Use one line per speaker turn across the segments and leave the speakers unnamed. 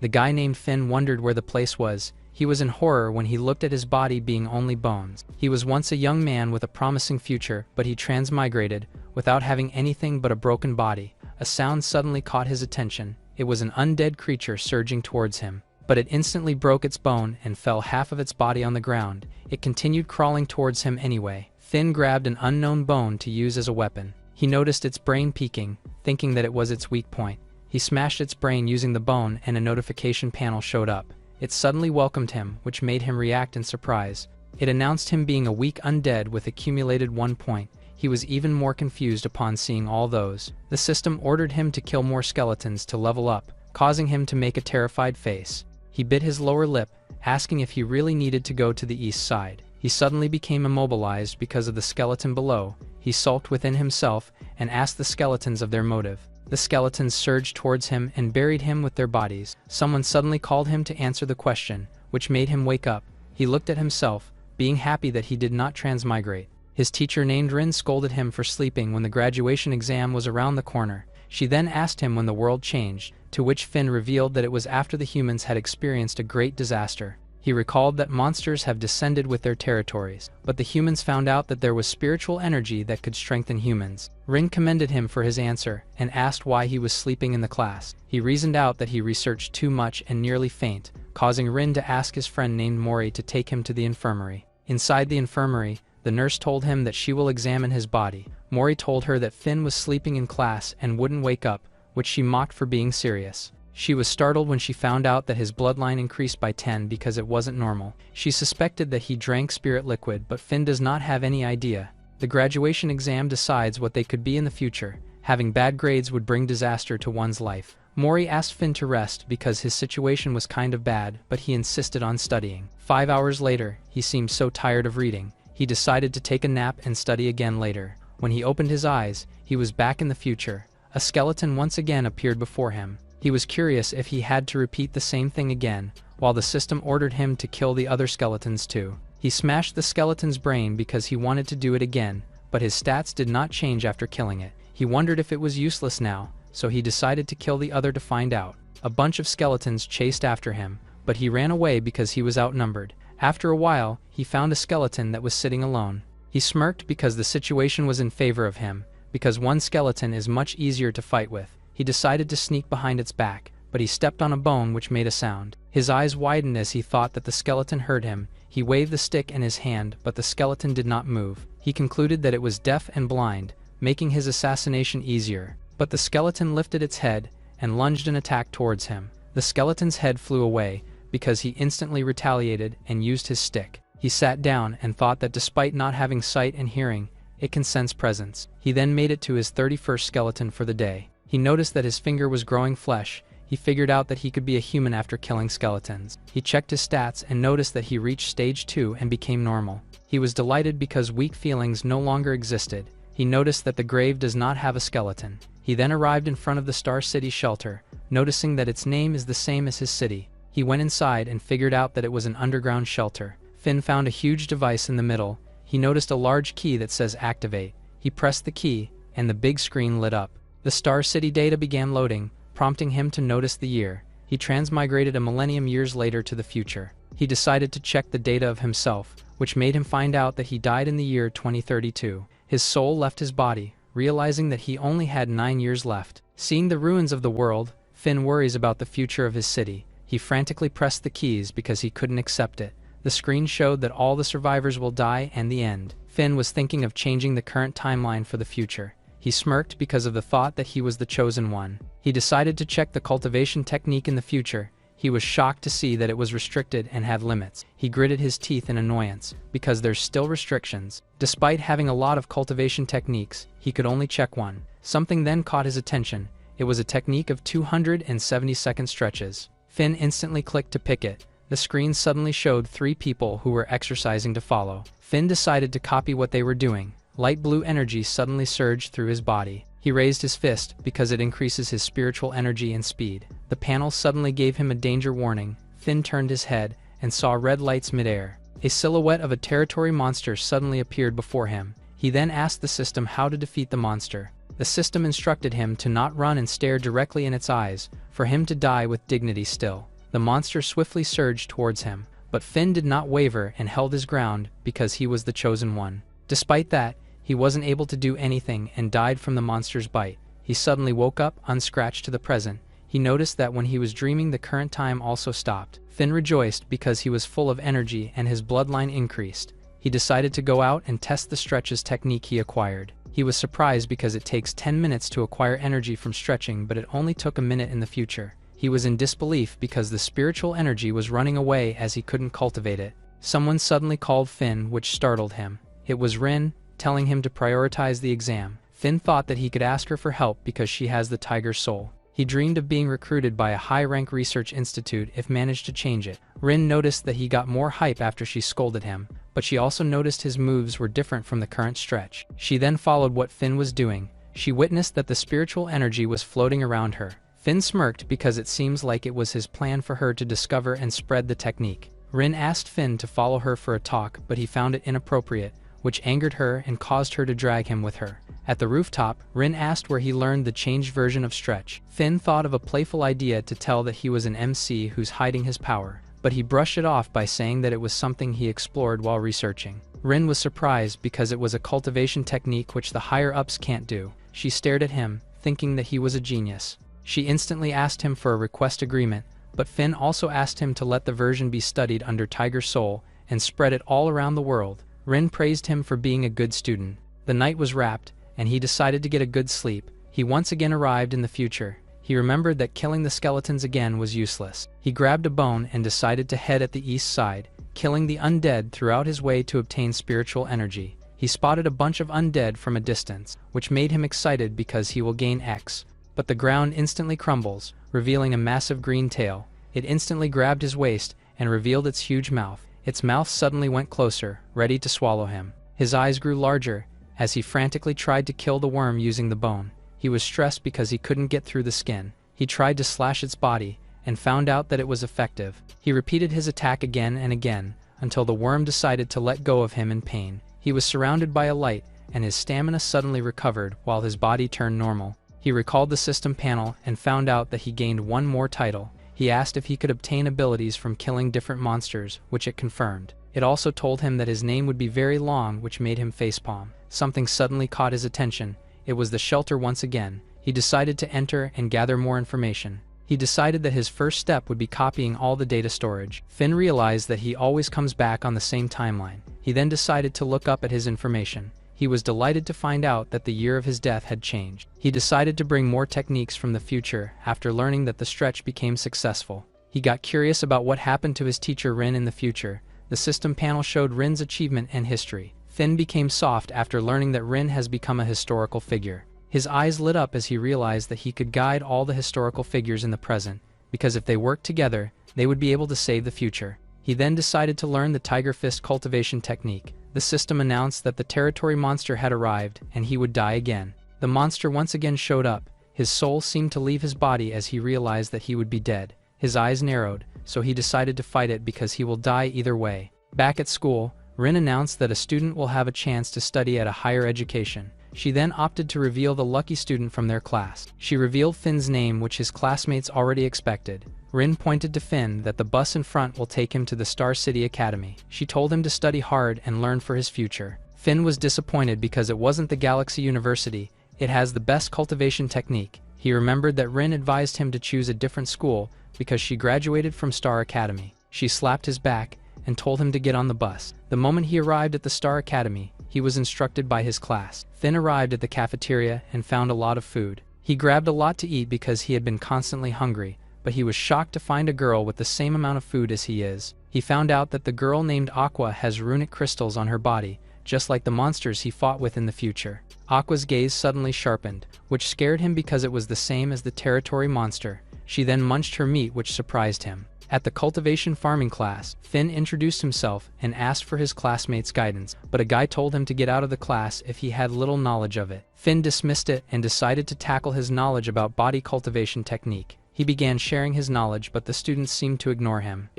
The guy named Finn wondered where the place was. He was in horror when he looked at his body being only bones. He was once a young man with a promising future, but he transmigrated, without having anything but a broken body. A sound suddenly caught his attention. It was an undead creature surging towards him, but it instantly broke its bone and fell half of its body on the ground. It continued crawling towards him anyway. Finn grabbed an unknown bone to use as a weapon. He noticed its brain peeking, thinking that it was its weak point. He smashed its brain using the bone and a notification panel showed up. It suddenly welcomed him, which made him react in surprise. It announced him being a weak undead with accumulated 1 point. He was even more confused upon seeing all those. The system ordered him to kill more skeletons to level up, causing him to make a terrified face. He bit his lower lip, asking if he really needed to go to the east side. He suddenly became immobilized because of the skeleton below. He sulked within himself and asked the skeletons of their motive. The skeletons surged towards him and buried him with their bodies. Someone suddenly called him to answer the question, which made him wake up. He looked at himself, being happy that he did not transmigrate. His teacher named Rin scolded him for sleeping when the graduation exam was around the corner. She then asked him when the world changed, to which Finn revealed that it was after the humans had experienced a great disaster. He recalled that monsters have descended with their territories, but the humans found out that there was spiritual energy that could strengthen humans. Rin commended him for his answer and asked why he was sleeping in the class. He reasoned out that he researched too much and nearly faint, causing Rin to ask his friend named Mori to take him to the infirmary. Inside the infirmary, the nurse told him that she will examine his body. Mori told her that Finn was sleeping in class and wouldn't wake up, which she mocked for being serious. She was startled when she found out that his bloodline increased by 10 because it wasn't normal. She suspected that he drank spirit liquid, but Finn does not have any idea. The graduation exam decides what they could be in the future. Having bad grades would bring disaster to one's life. Mori asked Finn to rest because his situation was kind of bad, but he insisted on studying. 5 hours later, he seemed so tired of reading. He decided to take a nap and study again later. When he opened his eyes, he was back in the future. A skeleton once again appeared before him. He was curious if he had to repeat the same thing again, while the system ordered him to kill the other skeletons too. He smashed the skeleton's brain because he wanted to do it again, but his stats did not change after killing it. He wondered if it was useless now, so he decided to kill the other to find out. A bunch of skeletons chased after him, but he ran away because he was outnumbered. After a while, he found a skeleton that was sitting alone. He smirked because the situation was in favor of him, because one skeleton is much easier to fight with. He decided to sneak behind its back, but he stepped on a bone which made a sound. His eyes widened as he thought that the skeleton heard him. He waved the stick in his hand, but the skeleton did not move. He concluded that it was deaf and blind, making his assassination easier. But the skeleton lifted its head and lunged an attack towards him. The skeleton's head flew away because he instantly retaliated and used his stick. He sat down and thought that despite not having sight and hearing, it can sense presence. He then made it to his 31st skeleton for the day. He noticed that his finger was growing flesh. He figured out that he could be a human after killing skeletons. He checked his stats and noticed that he reached stage 2 and became normal. He was delighted because weak feelings no longer existed. He noticed that the grave does not have a skeleton. He then arrived in front of the Star City shelter, noticing that its name is the same as his city. He went inside and figured out that it was an underground shelter. Finn found a huge device in the middle. He noticed a large key that says activate. He pressed the key, and the big screen lit up. The Star City data began loading, prompting him to notice the year. He transmigrated a millennium years later to the future. He decided to check the data of himself, which made him find out that he died in the year 2032. His soul left his body, realizing that he only had 9 years left. Seeing the ruins of the world, Finn worries about the future of his city. He frantically pressed the keys because he couldn't accept it. The screen showed that all the survivors will die and the end. Finn was thinking of changing the current timeline for the future. He smirked because of the thought that he was the chosen one. He decided to check the cultivation technique in the future. He was shocked to see that it was restricted and had limits. He gritted his teeth in annoyance, because there's still restrictions. Despite having a lot of cultivation techniques, he could only check one. Something then caught his attention. It was a technique of 270-second stretches. Finn instantly clicked to pick it. The screen suddenly showed 3 people who were exercising to follow. Finn decided to copy what they were doing. Light blue energy suddenly surged through his body. He raised his fist because it increases his spiritual energy and speed. The panel suddenly gave him a danger warning. Finn turned his head and saw red lights midair. A silhouette of a territory monster suddenly appeared before him. He then asked the system how to defeat the monster. The system instructed him to not run and stare directly in its eyes, for him to die with dignity still. The monster swiftly surged towards him, but Finn did not waver and held his ground because he was the chosen one. Despite that, he wasn't able to do anything and died from the monster's bite. He suddenly woke up, unscratched to the present. He noticed that when he was dreaming, the current time also stopped. Finn rejoiced because he was full of energy and his bloodline increased. He decided to go out and test the stretches technique he acquired. He was surprised because it takes 10 minutes to acquire energy from stretching, but it only took a minute in the future. He was in disbelief because the spiritual energy was running away as he couldn't cultivate it. Someone suddenly called Finn, which startled him. It was Rin, telling him to prioritize the exam. Finn thought that he could ask her for help because she has the tiger soul. He dreamed of being recruited by a high-rank research institute if managed to change it. Rin noticed that he got more hype after she scolded him, but she also noticed his moves were different from the current stretch. She then followed what Finn was doing. She witnessed that the spiritual energy was floating around her. Finn smirked because it seems like it was his plan for her to discover and spread the technique. Rin asked Finn to follow her for a talk, but he found it inappropriate, which angered her and caused her to drag him with her. At the rooftop, Rin asked where he learned the changed version of stretch. Finn thought of a playful idea to tell that he was an MC who's hiding his power, but he brushed it off by saying that it was something he explored while researching. Rin was surprised because it was a cultivation technique which the higher-ups can't do. She stared at him, thinking that he was a genius. She instantly asked him for a request agreement, but Finn also asked him to let the version be studied under Tiger Soul and spread it all around the world. Rin praised him for being a good student. The night was wrapped, and he decided to get a good sleep. He once again arrived in the future. He remembered that killing the skeletons again was useless. He grabbed a bone and decided to head at the east side, killing the undead throughout his way to obtain spiritual energy. He spotted a bunch of undead from a distance, which made him excited because he will gain X. But the ground instantly crumbles, revealing a massive green tail. It instantly grabbed his waist and revealed its huge mouth. Its mouth suddenly went closer, ready to swallow him. His eyes grew larger as he frantically tried to kill the worm using the bone. He was stressed because he couldn't get through the skin. He tried to slash its body and found out that it was effective. He repeated his attack again and again until the worm decided to let go of him in pain. He was surrounded by a light and his stamina suddenly recovered while his body turned normal. He recalled the system panel and found out that he gained one more title. He asked if he could obtain abilities from killing different monsters, which it confirmed. It also told him that his name would be very long, which made him facepalm. Something suddenly caught his attention. It was the shelter once again. He decided to enter and gather more information. He decided that his first step would be copying all the data storage. Finn realized that he always comes back on the same timeline. He then decided to look up at his information. He was delighted to find out that the year of his death had changed. He decided to bring more techniques from the future after learning that the stretch became successful. He got curious about what happened to his teacher Rin in the future. The system panel showed Rin's achievement and history. Finn became soft after learning that Rin has become a historical figure. His eyes lit up as he realized that he could guide all the historical figures in the present, because if they worked together, they would be able to save the future. He then decided to learn the Tiger Fist cultivation technique. The system announced that the territory monster had arrived and he would die again. The monster once again showed up. His soul seemed to leave his body as he realized that he would be dead. His eyes narrowed, so he decided to fight it because he will die either way. Back at school, Rin announced that a student will have a chance to study at a higher education. She then opted to reveal the lucky student from their class. She revealed Finn's name, which his classmates already expected. Rin pointed to Finn that the bus in front will take him to the Star City Academy. She told him to study hard and learn for his future. Finn was disappointed because it wasn't the Galaxy University. It has the best cultivation technique. He remembered that Rin advised him to choose a different school because she graduated from Star Academy. She slapped his back and told him to get on the bus. The moment he arrived at the Star Academy, he was instructed by his class. Finn arrived at the cafeteria and found a lot of food. He grabbed a lot to eat because he had been constantly hungry, but he was shocked to find a girl with the same amount of food as he is. He found out that the girl named Aqua has runic crystals on her body, just like the monsters he fought with in the future. Aqua's gaze suddenly sharpened, which scared him because it was the same as the territory monster. She then munched her meat, which surprised him. At the cultivation farming class, Finn introduced himself and asked for his classmates' guidance, but a guy told him to get out of the class if he had little knowledge of it. Finn dismissed it and decided to tackle his knowledge about body cultivation technique. He began sharing his knowledge, but the students seemed to ignore him.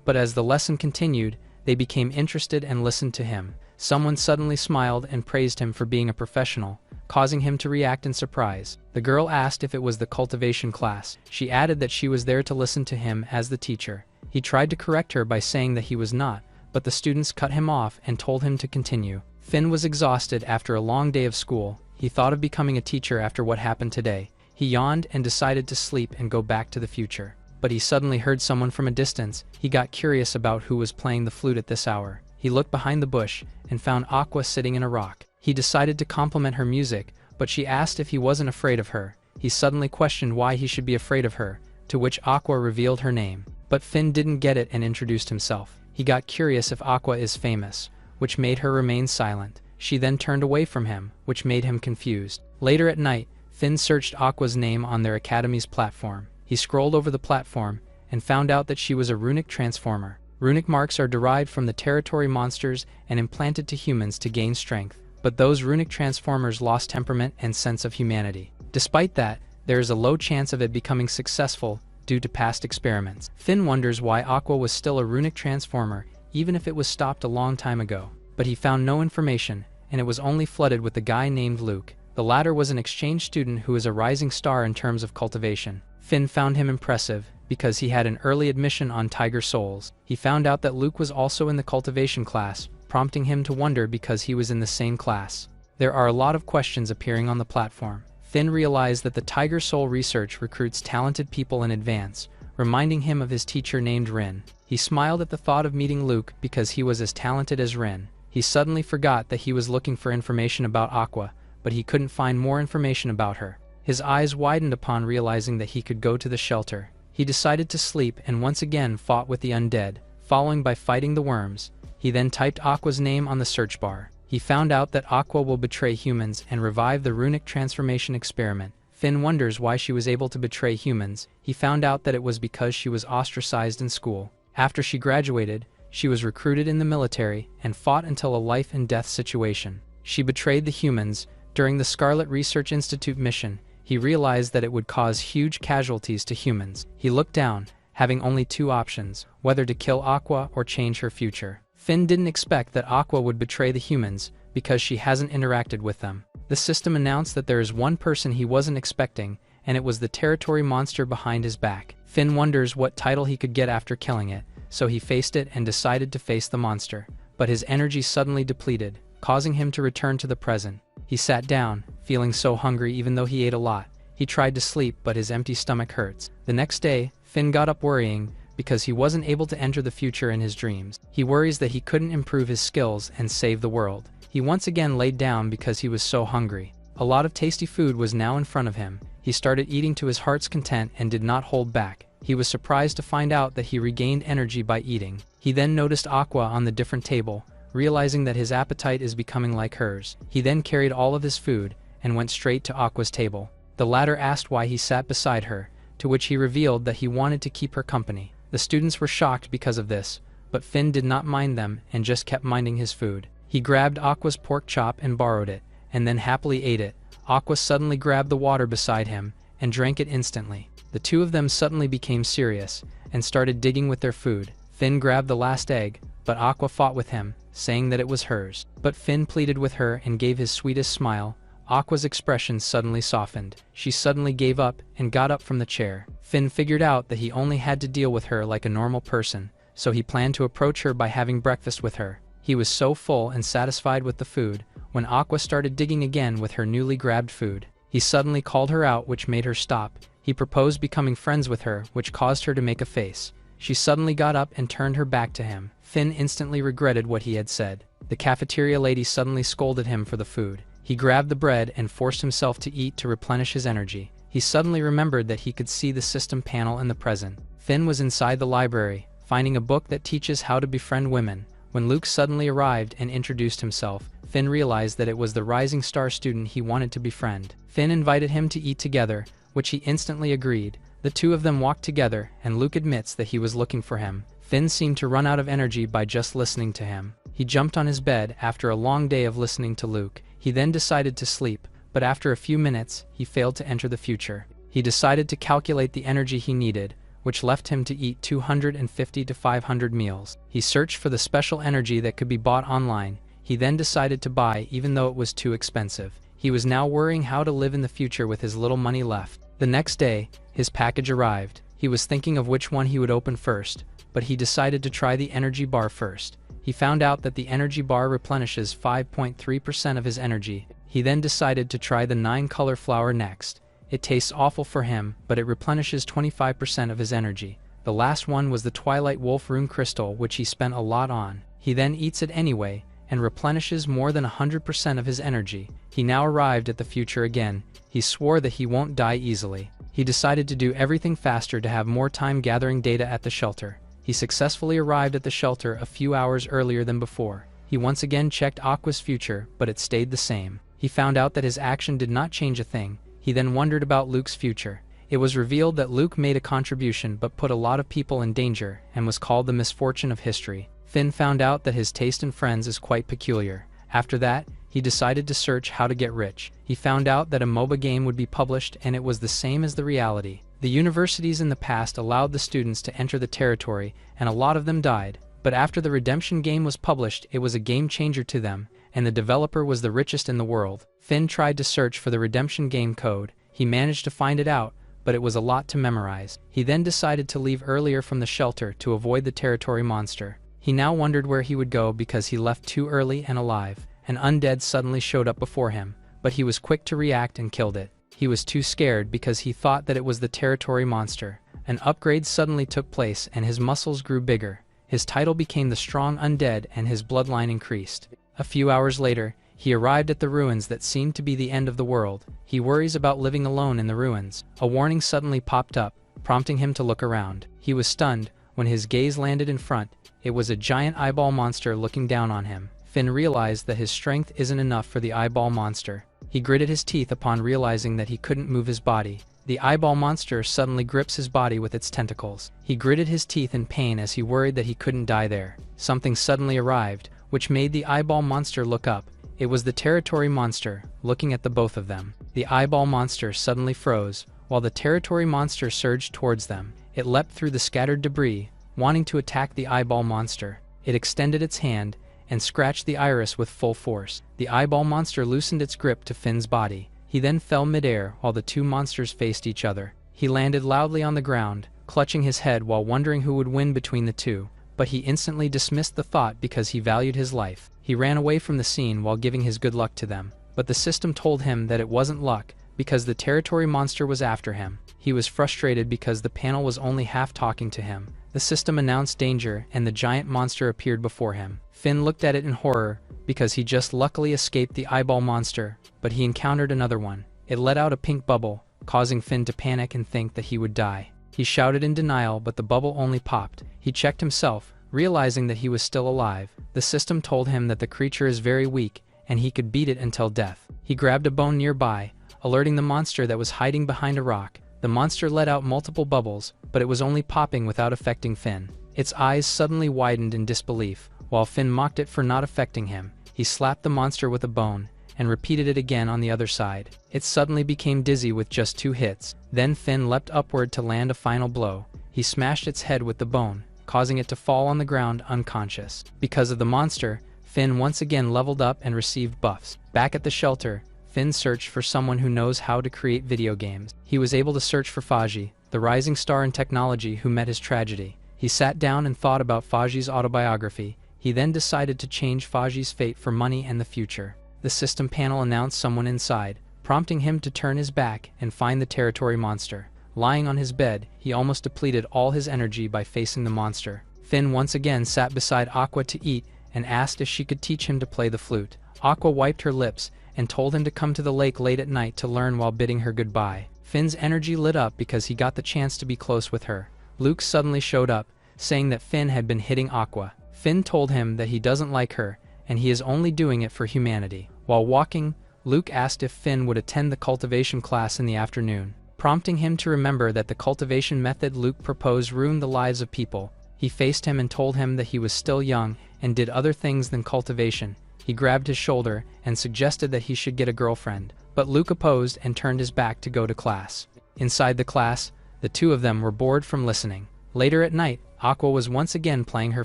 But as the lesson continued, They became interested and listened to him. Someone suddenly smiled and praised him for being a professional, causing him to react in surprise. The girl asked if it was the cultivation class. She added that she was there to listen to him as the teacher. He tried to correct her by saying that he was not, but the students cut him off and told him to continue. Finn was exhausted after a long day of school. He thought of becoming a teacher after what happened today. He yawned and decided to sleep and go back to the future. But he suddenly heard someone from a distance. He got curious about who was playing the flute at this hour. He looked behind the bush and found Aqua sitting in a rock. He decided to compliment her music, but she asked if he wasn't afraid of her. He suddenly questioned why he should be afraid of her, to which Aqua revealed her name. But Finn didn't get it and introduced himself. He got curious if Aqua is famous, which made her remain silent. She then turned away from him, which made him confused. Later at night, Finn searched Aqua's name on their academy's platform. He scrolled over the platform and found out that she was a runic transformer. Runic marks are derived from the territory monsters and implanted to humans to gain strength. But those runic transformers lost temperament and sense of humanity. Despite that, there is a low chance of it becoming successful due to past experiments. Finn wonders why Aqua was still a runic transformer, even if it was stopped a long time ago. But he found no information, and it was only flooded with a guy named Luke. The latter was an exchange student who is a rising star in terms of cultivation. Finn found him impressive, because he had an early admission on Tiger Souls. He found out that Luke was also in the cultivation class, prompting him to wonder because he was in the same class. There are a lot of questions appearing on the platform. Finn realized that the Tiger Soul research recruits talented people in advance, reminding him of his teacher named Rin. He smiled at the thought of meeting Luke because he was as talented as Rin. He suddenly forgot that he was looking for information about Aqua, but he couldn't find more information about her. His eyes widened upon realizing that he could go to the shelter. He decided to sleep and once again fought with the undead, following by fighting the worms. He then typed Aqua's name on the search bar. He found out that Aqua will betray humans and revive the runic transformation experiment. Finn wonders why she was able to betray humans. He found out that it was because she was ostracized in school. After she graduated, she was recruited in the military and fought until a life and death situation. She betrayed the humans. During the Scarlet Research Institute mission, he realized that it would cause huge casualties to humans. He looked down, having only two options, whether to kill Aqua or change her future. Finn didn't expect that Aqua would betray the humans, because she hasn't interacted with them. The system announced that there is one person he wasn't expecting, and it was the territory monster behind his back. Finn wonders what title he could get after killing it, so he faced it and decided to face the monster. But his energy suddenly depleted, causing him to return to the present. He sat down, feeling so hungry even though he ate a lot. He tried to sleep, but his empty stomach hurts. The next day, Finn got up worrying, because he wasn't able to enter the future in his dreams. He worries that he couldn't improve his skills and save the world. He once again laid down because he was so hungry. A lot of tasty food was now in front of him. He started eating to his heart's content and did not hold back. He was surprised to find out that he regained energy by eating. He then noticed Aqua on the different table, realizing that his appetite is becoming like hers. He then carried all of his food and went straight to Aqua's table. The latter asked why he sat beside her, to which he revealed that he wanted to keep her company. The students were shocked because of this, but Finn did not mind them and just kept minding his food. He grabbed Aqua's pork chop and borrowed it, and then happily ate it. Aqua suddenly grabbed the water beside him and drank it instantly. The two of them suddenly became serious and started digging with their food. Finn grabbed the last egg, but Aqua fought with him, saying that it was hers. But Finn pleaded with her and gave his sweetest smile. Aqua's expression suddenly softened. She suddenly gave up and got up from the chair. Finn figured out that he only had to deal with her like a normal person, so he planned to approach her by having breakfast with her. He was so full and satisfied with the food, when Aqua started digging again with her newly grabbed food. He suddenly called her out, which made her stop. He proposed becoming friends with her, which caused her to make a face. She suddenly got up and turned her back to him. Finn instantly regretted what he had said. The cafeteria lady suddenly scolded him for the food. He grabbed the bread and forced himself to eat to replenish his energy. He suddenly remembered that he could see the system panel in the present. Finn was inside the library, finding a book that teaches how to befriend women. When Luke suddenly arrived and introduced himself, Finn realized that it was the rising star student he wanted to befriend. Finn invited him to eat together, which he instantly agreed. The two of them walked together, and Luke admits that he was looking for him. Finn seemed to run out of energy by just listening to him. He jumped on his bed after a long day of listening to Luke. He then decided to sleep, but after a few minutes, he failed to enter the future. He decided to calculate the energy he needed, which left him to eat 250 to 500 meals. He searched for the special energy that could be bought online. He then decided to buy even though it was too expensive. He was now worrying how to live in the future with his little money left. The next day, his package arrived. He was thinking of which one he would open first, but he decided to try the energy bar first. He found out that the energy bar replenishes 5.3% of his energy. He then decided to try the 9-color flower next. It tastes awful for him, but it replenishes 25% of his energy. The last one was the Twilight Wolf Rune Crystal, which he spent a lot on. He then eats it anyway, and replenishes more than 100% of his energy. He now arrived at the future again. He swore that he won't die easily. He decided to do everything faster to have more time gathering data at the shelter. He successfully arrived at the shelter a few hours earlier than before. He once again checked Aqua's future, but it stayed the same. He found out that his action did not change a thing. He then wondered about Luke's future. It was revealed that Luke made a contribution but put a lot of people in danger and was called the misfortune of history. Finn found out that his taste in friends is quite peculiar. After that, he decided to search how to get rich. He found out that a MOBA game would be published and it was the same as the reality. The universities in the past allowed the students to enter the territory and a lot of them died. But after the Redemption game was published, it was a game changer to them, and the developer was the richest in the world. Finn tried to search for the Redemption game code. He managed to find it out, but it was a lot to memorize. He then decided to leave earlier from the shelter to avoid the territory monster. He now wondered where he would go because he left too early and alive. An undead suddenly showed up before him, but he was quick to react and killed it. He was too scared because he thought that it was the territory monster. An upgrade suddenly took place and his muscles grew bigger. His title became the Strong Undead and his bloodline increased. A few hours later, he arrived at the ruins that seemed to be the end of the world. He worries about living alone in the ruins. A warning suddenly popped up, prompting him to look around. He was stunned when his gaze landed in front. It was a giant eyeball monster looking down on him. Finn realized that his strength isn't enough for the eyeball monster. He gritted his teeth upon realizing that he couldn't move his body. The eyeball monster suddenly grips his body with its tentacles. He gritted his teeth in pain as he worried that he couldn't die there. Something suddenly arrived, which made the eyeball monster look up. It was the territory monster, looking at the both of them. The eyeball monster suddenly froze, while the territory monster surged towards them. It leapt through the scattered debris, wanting to attack the eyeball monster. It extended its hand and scratched the iris with full force. The eyeball monster loosened its grip to Finn's body. He then fell midair while the two monsters faced each other. He landed loudly on the ground, clutching his head while wondering who would win between the two, but he instantly dismissed the thought because he valued his life. He ran away from the scene while giving his good luck to them, but the system told him that it wasn't luck because the territory monster was after him. He was frustrated because the panel was only half talking to him. The system announced danger and the giant monster appeared before him. Finn looked at it in horror because he just luckily escaped the eyeball monster, but he encountered another one. It let out a pink bubble, causing Finn to panic and think that he would die. He shouted in denial, but the bubble only popped. He checked himself, realizing that he was still alive. The system told him that the creature is very weak and he could beat it until death. He grabbed a bone nearby, alerting the monster that was hiding behind a rock. The monster let out multiple bubbles, but it was only popping without affecting Finn. Its eyes suddenly widened in disbelief, while Finn mocked it for not affecting him. He slapped the monster with a bone, and repeated it again on the other side. It suddenly became dizzy with just 2 hits. Then Finn leapt upward to land a final blow. He smashed its head with the bone, causing it to fall on the ground unconscious. Because of the monster, Finn once again leveled up and received buffs. Back at the shelter, Finn searched for someone who knows how to create video games. He was able to search for Faji, the rising star in technology who met his tragedy. He sat down and thought about Faji's autobiography. He then decided to change Faji's fate for money and the future. The system panel announced someone inside, prompting him to turn his back and find the territory monster. Lying on his bed, he almost depleted all his energy by facing the monster. Finn once again sat beside Aqua to eat and asked if she could teach him to play the flute. Aqua wiped her lips and told him to come to the lake late at night to learn while bidding her goodbye. Finn's energy lit up because he got the chance to be close with her. Luke suddenly showed up, saying that Finn had been hitting Aqua. Finn told him that he doesn't like her, and he is only doing it for humanity. While walking, Luke asked if Finn would attend the cultivation class in the afternoon, prompting him to remember that the cultivation method Luke proposed ruined the lives of people. He faced him and told him that he was still young and did other things than cultivation. He grabbed his shoulder and suggested that he should get a girlfriend, but Luke opposed and turned his back to go to class. Inside the class, The two of them were bored from listening. Later at night, Aqua was once again playing her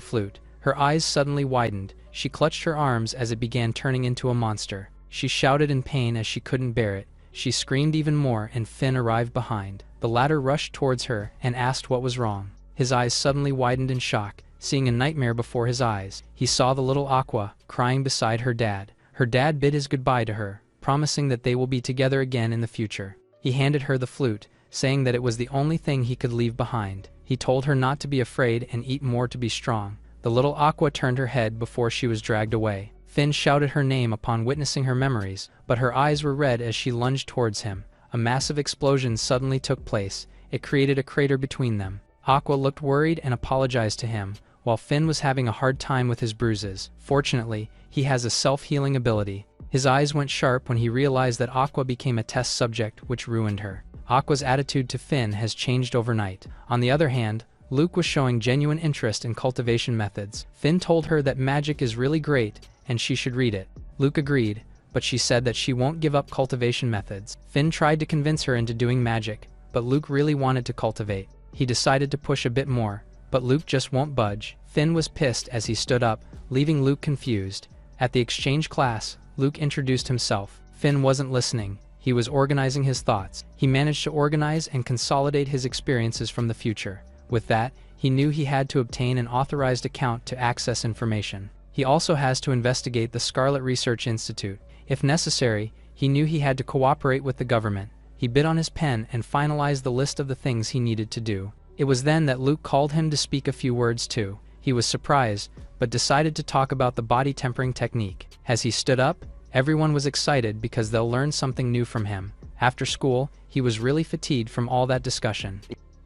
flute. Her eyes suddenly widened. She clutched her arms as it began turning into a monster. She shouted in pain as she couldn't bear it. She screamed even more, and Finn arrived behind. The latter rushed towards her and asked what was wrong. His eyes suddenly widened in shock, seeing a nightmare before his eyes. He saw the little Aqua crying beside her dad. Her dad bid his goodbye to her, promising that they will be together again in the future. He handed her the flute, saying that it was the only thing he could leave behind. He told her not to be afraid and eat more to be strong. The little Aqua turned her head before she was dragged away. Finn shouted her name upon witnessing her memories, but her eyes were red as she lunged towards him. A massive explosion suddenly took place. It created a crater between them. Aqua looked worried and apologized to him, while Finn was having a hard time with his bruises. Fortunately, he has a self-healing ability. His eyes went sharp when he realized that Aqua became a test subject, which ruined her. Aqua's attitude to Finn has changed overnight. On the other hand, Luke was showing genuine interest in cultivation methods. Finn told her that magic is really great and she should read it. Luke agreed, but she said that she won't give up cultivation methods. Finn tried to convince her into doing magic, but Luke really wanted to cultivate. He decided to push a bit more, but Luke just won't budge. Finn was pissed as he stood up, leaving Luke confused. At the exchange class, Luke introduced himself. Finn wasn't listening. He was organizing his thoughts. He managed to organize and consolidate his experiences from the future. With that, he knew he had to obtain an authorized account to access information. He also has to investigate the Scarlet Research Institute. If necessary, he knew he had to cooperate with the government. He bit on his pen and finalized the list of the things he needed to do. It was then that Luke called him to speak a few words too. He was surprised, but decided to talk about the body tempering technique. As he stood up, everyone was excited because they'll learn something new from him. After school, he was really fatigued from all that discussion.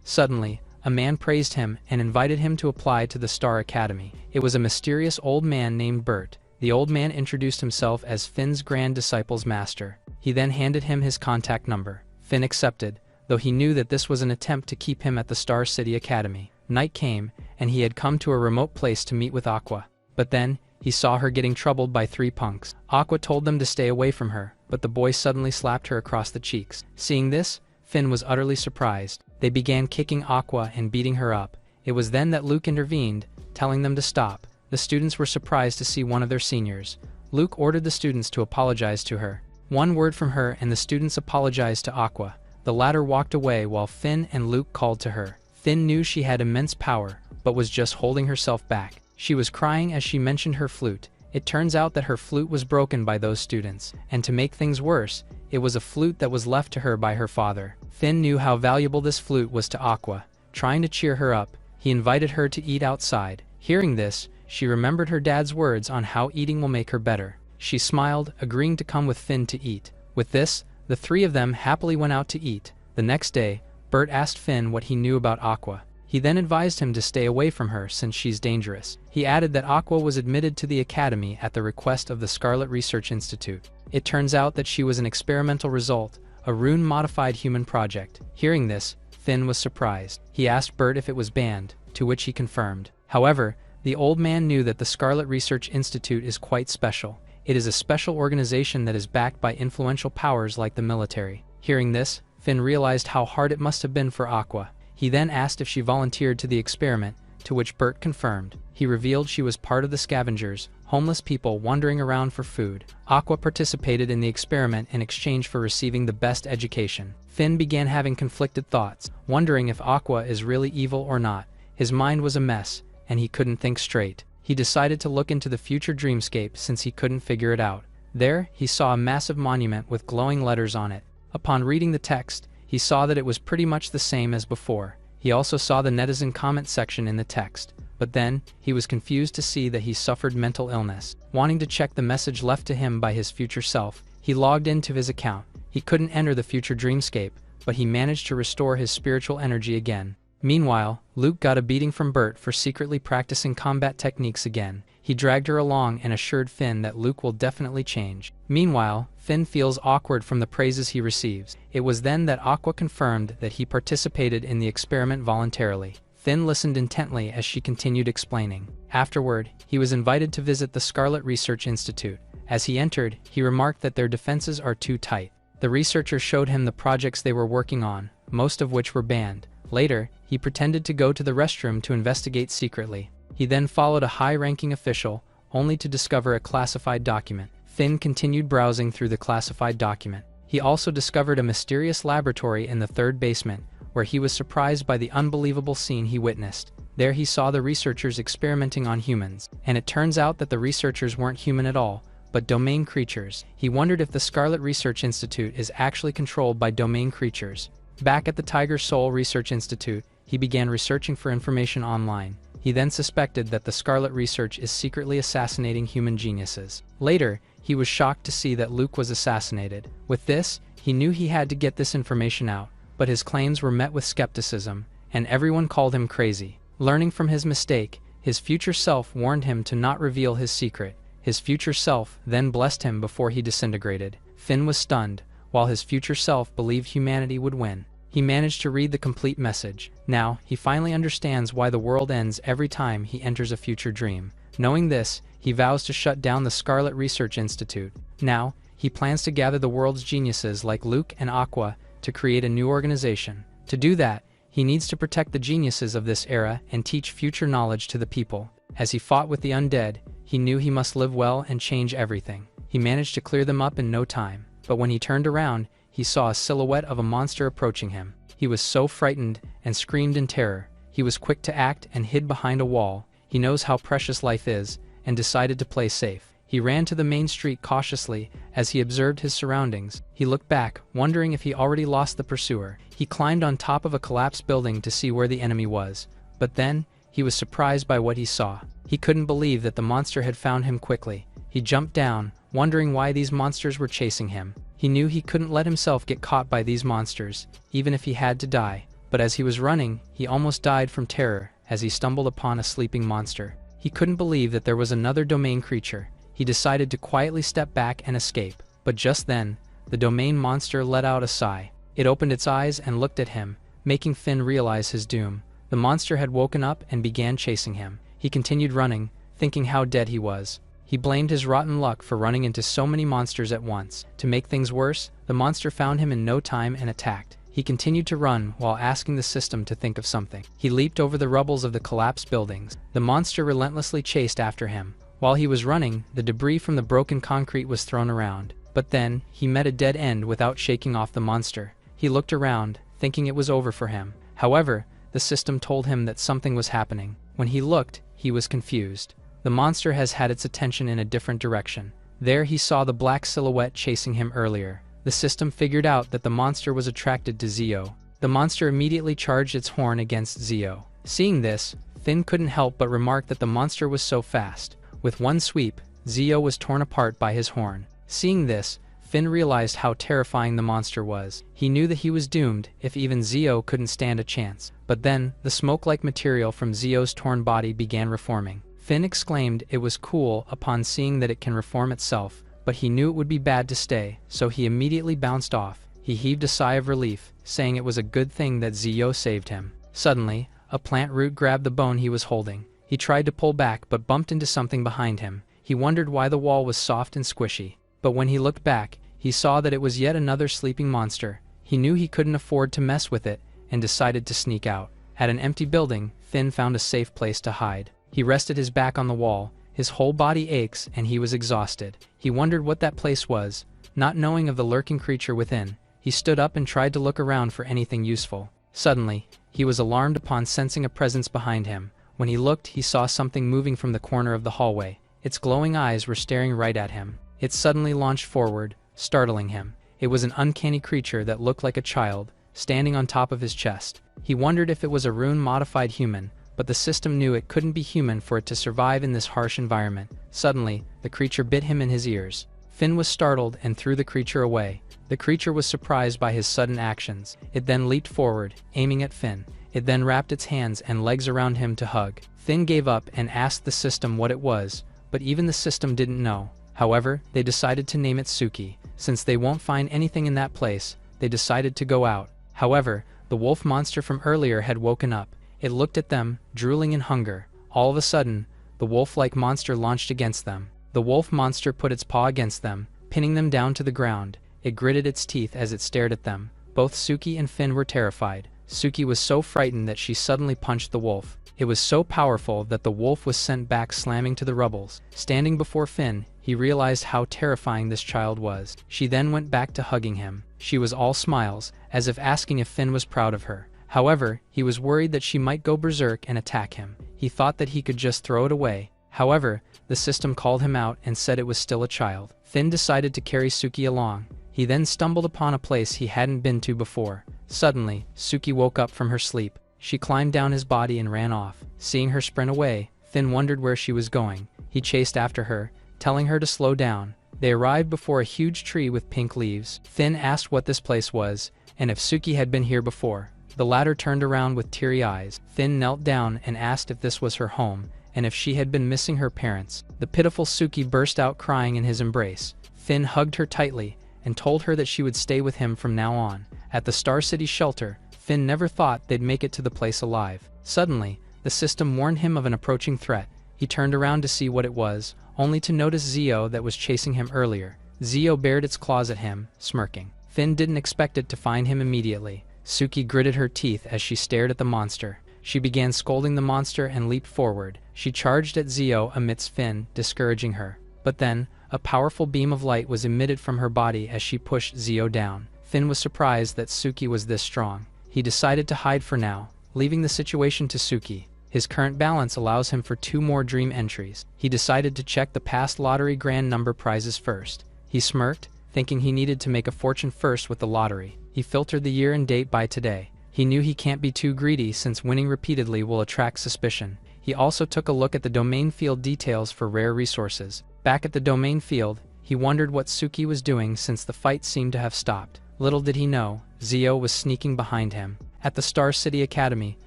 Suddenly, a man praised him and invited him to apply to the Star Academy. It was a mysterious old man named Bert. The old man introduced himself as Finn's grand disciple's master. He then handed him his contact number. Finn accepted, though he knew that this was an attempt to keep him at the Star City Academy. Night came, and he had come to a remote place to meet with Aqua. But then, he saw her getting troubled by three punks. Aqua told them to stay away from her, but the boy suddenly slapped her across the cheeks. Seeing this, Finn was utterly surprised. They began kicking Aqua and beating her up. It was then that Luke intervened, telling them to stop. The students were surprised to see one of their seniors. Luke ordered the students to apologize to her. One word from her and the students apologized to Aqua. The latter walked away while Finn and Luke called to her. Finn knew she had immense power, but was just holding herself back. She was crying as she mentioned her flute. It turns out that her flute was broken by those students, and to make things worse, it was a flute that was left to her by her father. Finn knew how valuable this flute was to Aqua. Trying to cheer her up, he invited her to eat outside. Hearing this, she remembered her dad's words on how eating will make her better. She smiled, agreeing to come with Finn to eat. With this, the three of them happily went out to eat. The next day, Bert asked Finn what he knew about Aqua. He then advised him to stay away from her since she's dangerous. He added that Aqua was admitted to the academy at the request of the Scarlet Research Institute. It turns out that she was an experimental result, a rune-modified human project. Hearing this, Finn was surprised. He asked Bert if it was banned, to which he confirmed. However, the old man knew that the Scarlet Research Institute is quite special. It is a special organization that is backed by influential powers like the military. Hearing this, Finn realized how hard it must have been for Aqua. He then asked if she volunteered to the experiment, to which Bert confirmed. He revealed she was part of the scavengers, homeless people wandering around for food. Aqua participated in the experiment in exchange for receiving the best education. Finn began having conflicted thoughts, wondering if Aqua is really evil or not. His mind was a mess, and he couldn't think straight. He decided to look into the future dreamscape since he couldn't figure it out. There, he saw a massive monument with glowing letters on it. Upon reading the text, he saw that it was pretty much the same as before. He also saw the netizen comment section in the text, but then, he was confused to see that he suffered mental illness. Wanting to check the message left to him by his future self, he logged into his account. He couldn't enter the future dreamscape, but he managed to restore his spiritual energy again. Meanwhile, Luke got a beating from Bert for secretly practicing combat techniques again. He dragged her along and assured Finn that Luke will definitely change. Meanwhile, Finn feels awkward from the praises he receives. It was then that Aqua confirmed that he participated in the experiment voluntarily. Finn listened intently as she continued explaining. Afterward, he was invited to visit the Scarlet Research Institute. As he entered, he remarked that their defenses are too tight. The researchers showed him the projects they were working on, most of which were banned. Later, he pretended to go to the restroom to investigate secretly. He then followed a high-ranking official, only to discover a classified document. Finn continued browsing through the classified document. He also discovered a mysterious laboratory in the third basement, where he was surprised by the unbelievable scene he witnessed. There he saw the researchers experimenting on humans, and it turns out that the researchers weren't human at all, but domain creatures. He wondered if the Scarlet Research Institute is actually controlled by domain creatures. Back at the Tiger Soul Research Institute, he began researching for information online. He then suspected that the Scarlet Research is secretly assassinating human geniuses. Later, he was shocked to see that Luke was assassinated. With this, he knew he had to get this information out, but his claims were met with skepticism, and everyone called him crazy. Learning from his mistake, his future self warned him to not reveal his secret. His future self then blessed him before he disintegrated. Finn was stunned, while his future self believed humanity would win. He managed to read the complete message. Now, he finally understands why the world ends every time he enters a future dream. Knowing this, he vows to shut down the Scarlet Research Institute. Now, he plans to gather the world's geniuses like Luke and Aqua to create a new organization. To do that, he needs to protect the geniuses of this era and teach future knowledge to the people. As he fought with the undead, he knew he must live well and change everything. He managed to clear them up in no time, but when he turned around, he saw a silhouette of a monster approaching him. He was so frightened and screamed in terror. He was quick to act and hid behind a wall. He knows how precious life is, and decided to play safe. He ran to the main street cautiously as he observed his surroundings. He looked back, wondering if he already lost the pursuer. He climbed on top of a collapsed building to see where the enemy was. But then, he was surprised by what he saw. He couldn't believe that the monster had found him quickly. He jumped down, wondering why these monsters were chasing him. He knew he couldn't let himself get caught by these monsters, even if he had to die. But as he was running, he almost died from terror as he stumbled upon a sleeping monster. He couldn't believe that there was another domain creature. He decided to quietly step back and escape. But just then, the domain monster let out a sigh. It opened its eyes and looked at him, making Finn realize his doom. The monster had woken up and began chasing him. He continued running, thinking how dead he was. He blamed his rotten luck for running into so many monsters at once. To make things worse, the monster found him in no time and attacked. He continued to run while asking the system to think of something. He leaped over the rubbles of the collapsed buildings. The monster relentlessly chased after him. While he was running, the debris from the broken concrete was thrown around. But then, he met a dead end without shaking off the monster. He looked around, thinking it was over for him. However, the system told him that something was happening. When he looked, he was confused. The monster has had its attention in a different direction. There he saw the black silhouette chasing him earlier. The system figured out that the monster was attracted to Zio. The monster immediately charged its horn against Zio. Seeing this, Finn couldn't help but remark that the monster was so fast. With one sweep, Zio was torn apart by his horn. Seeing this, Finn realized how terrifying the monster was. He knew that he was doomed if even Zio couldn't stand a chance. But then, the smoke-like material from Zio's torn body began reforming. Finn exclaimed it was cool upon seeing that it can reform itself, but he knew it would be bad to stay, so he immediately bounced off. He heaved a sigh of relief, saying it was a good thing that Zio saved him. Suddenly, a plant root grabbed the bone he was holding. He tried to pull back but bumped into something behind him. He wondered why the wall was soft and squishy. But when he looked back, he saw that it was yet another sleeping monster. He knew he couldn't afford to mess with it, and decided to sneak out. At an empty building, Finn found a safe place to hide. He rested his back on the wall. His whole body aches and he was exhausted. He wondered what that place was. Not knowing of the lurking creature within, he stood up and tried to look around for anything useful. Suddenly, he was alarmed upon sensing a presence behind him. When he looked, he saw something moving from the corner of the hallway. Its glowing eyes were staring right at him. It suddenly launched forward, startling him. It was an uncanny creature that looked like a child, standing on top of his chest. He wondered if it was a rune-modified human, but the system knew it couldn't be human for it to survive in this harsh environment. Suddenly, the creature bit him in his ears. Finn was startled and threw the creature away. The creature was surprised by his sudden actions. It then leaped forward, aiming at Finn. It then wrapped its hands and legs around him to hug. Finn gave up and asked the system what it was, but even the system didn't know. However, they decided to name it Suki. Since they won't find anything in that place, they decided to go out. However, the wolf monster from earlier had woken up. It looked at them, drooling in hunger. All of a sudden, the wolf-like monster launched against them. The wolf monster put its paw against them, pinning them down to the ground. It gritted its teeth as it stared at them. Both Suki and Finn were terrified. Suki was so frightened that she suddenly punched the wolf. It was so powerful that the wolf was sent back slamming to the rubbles. Standing before Finn, he realized how terrifying this child was. She then went back to hugging him. She was all smiles, as if asking if Finn was proud of her. However, he was worried that she might go berserk and attack him. He thought that he could just throw it away. However, the system called him out and said it was still a child. Finn decided to carry Suki along. He then stumbled upon a place he hadn't been to before. Suddenly, Suki woke up from her sleep. She climbed down his body and ran off. Seeing her sprint away, Finn wondered where she was going. He chased after her, telling her to slow down. They arrived before a huge tree with pink leaves. Finn asked what this place was, and if Suki had been here before. The latter turned around with teary eyes. Finn knelt down and asked if this was her home, and if she had been missing her parents. The pitiful Suki burst out crying in his embrace. Finn hugged her tightly and told her that she would stay with him from now on. At the Star City shelter, Finn never thought they'd make it to the place alive. Suddenly, the system warned him of an approaching threat. He turned around to see what it was, only to notice Zio that was chasing him earlier. Zio bared its claws at him, smirking. Finn didn't expect it to find him immediately. Suki gritted her teeth as she stared at the monster. She began scolding the monster and leaped forward. She charged at Zio amidst Finn, discouraging her. But then, a powerful beam of light was emitted from her body as she pushed Zio down. Finn was surprised that Suki was this strong. He decided to hide for now, leaving the situation to Suki. His current balance allows him for 2 more dream entries. He decided to check the past lottery grand number prizes first. He smirked, thinking he needed to make a fortune first with the lottery. He filtered the year and date by today. He knew he can't be too greedy since winning repeatedly will attract suspicion. He also took a look at the domain field details for rare resources. Back at the domain field, he wondered what Suki was doing since the fight seemed to have stopped. Little did he know, Zio was sneaking behind him. At the Star City Academy,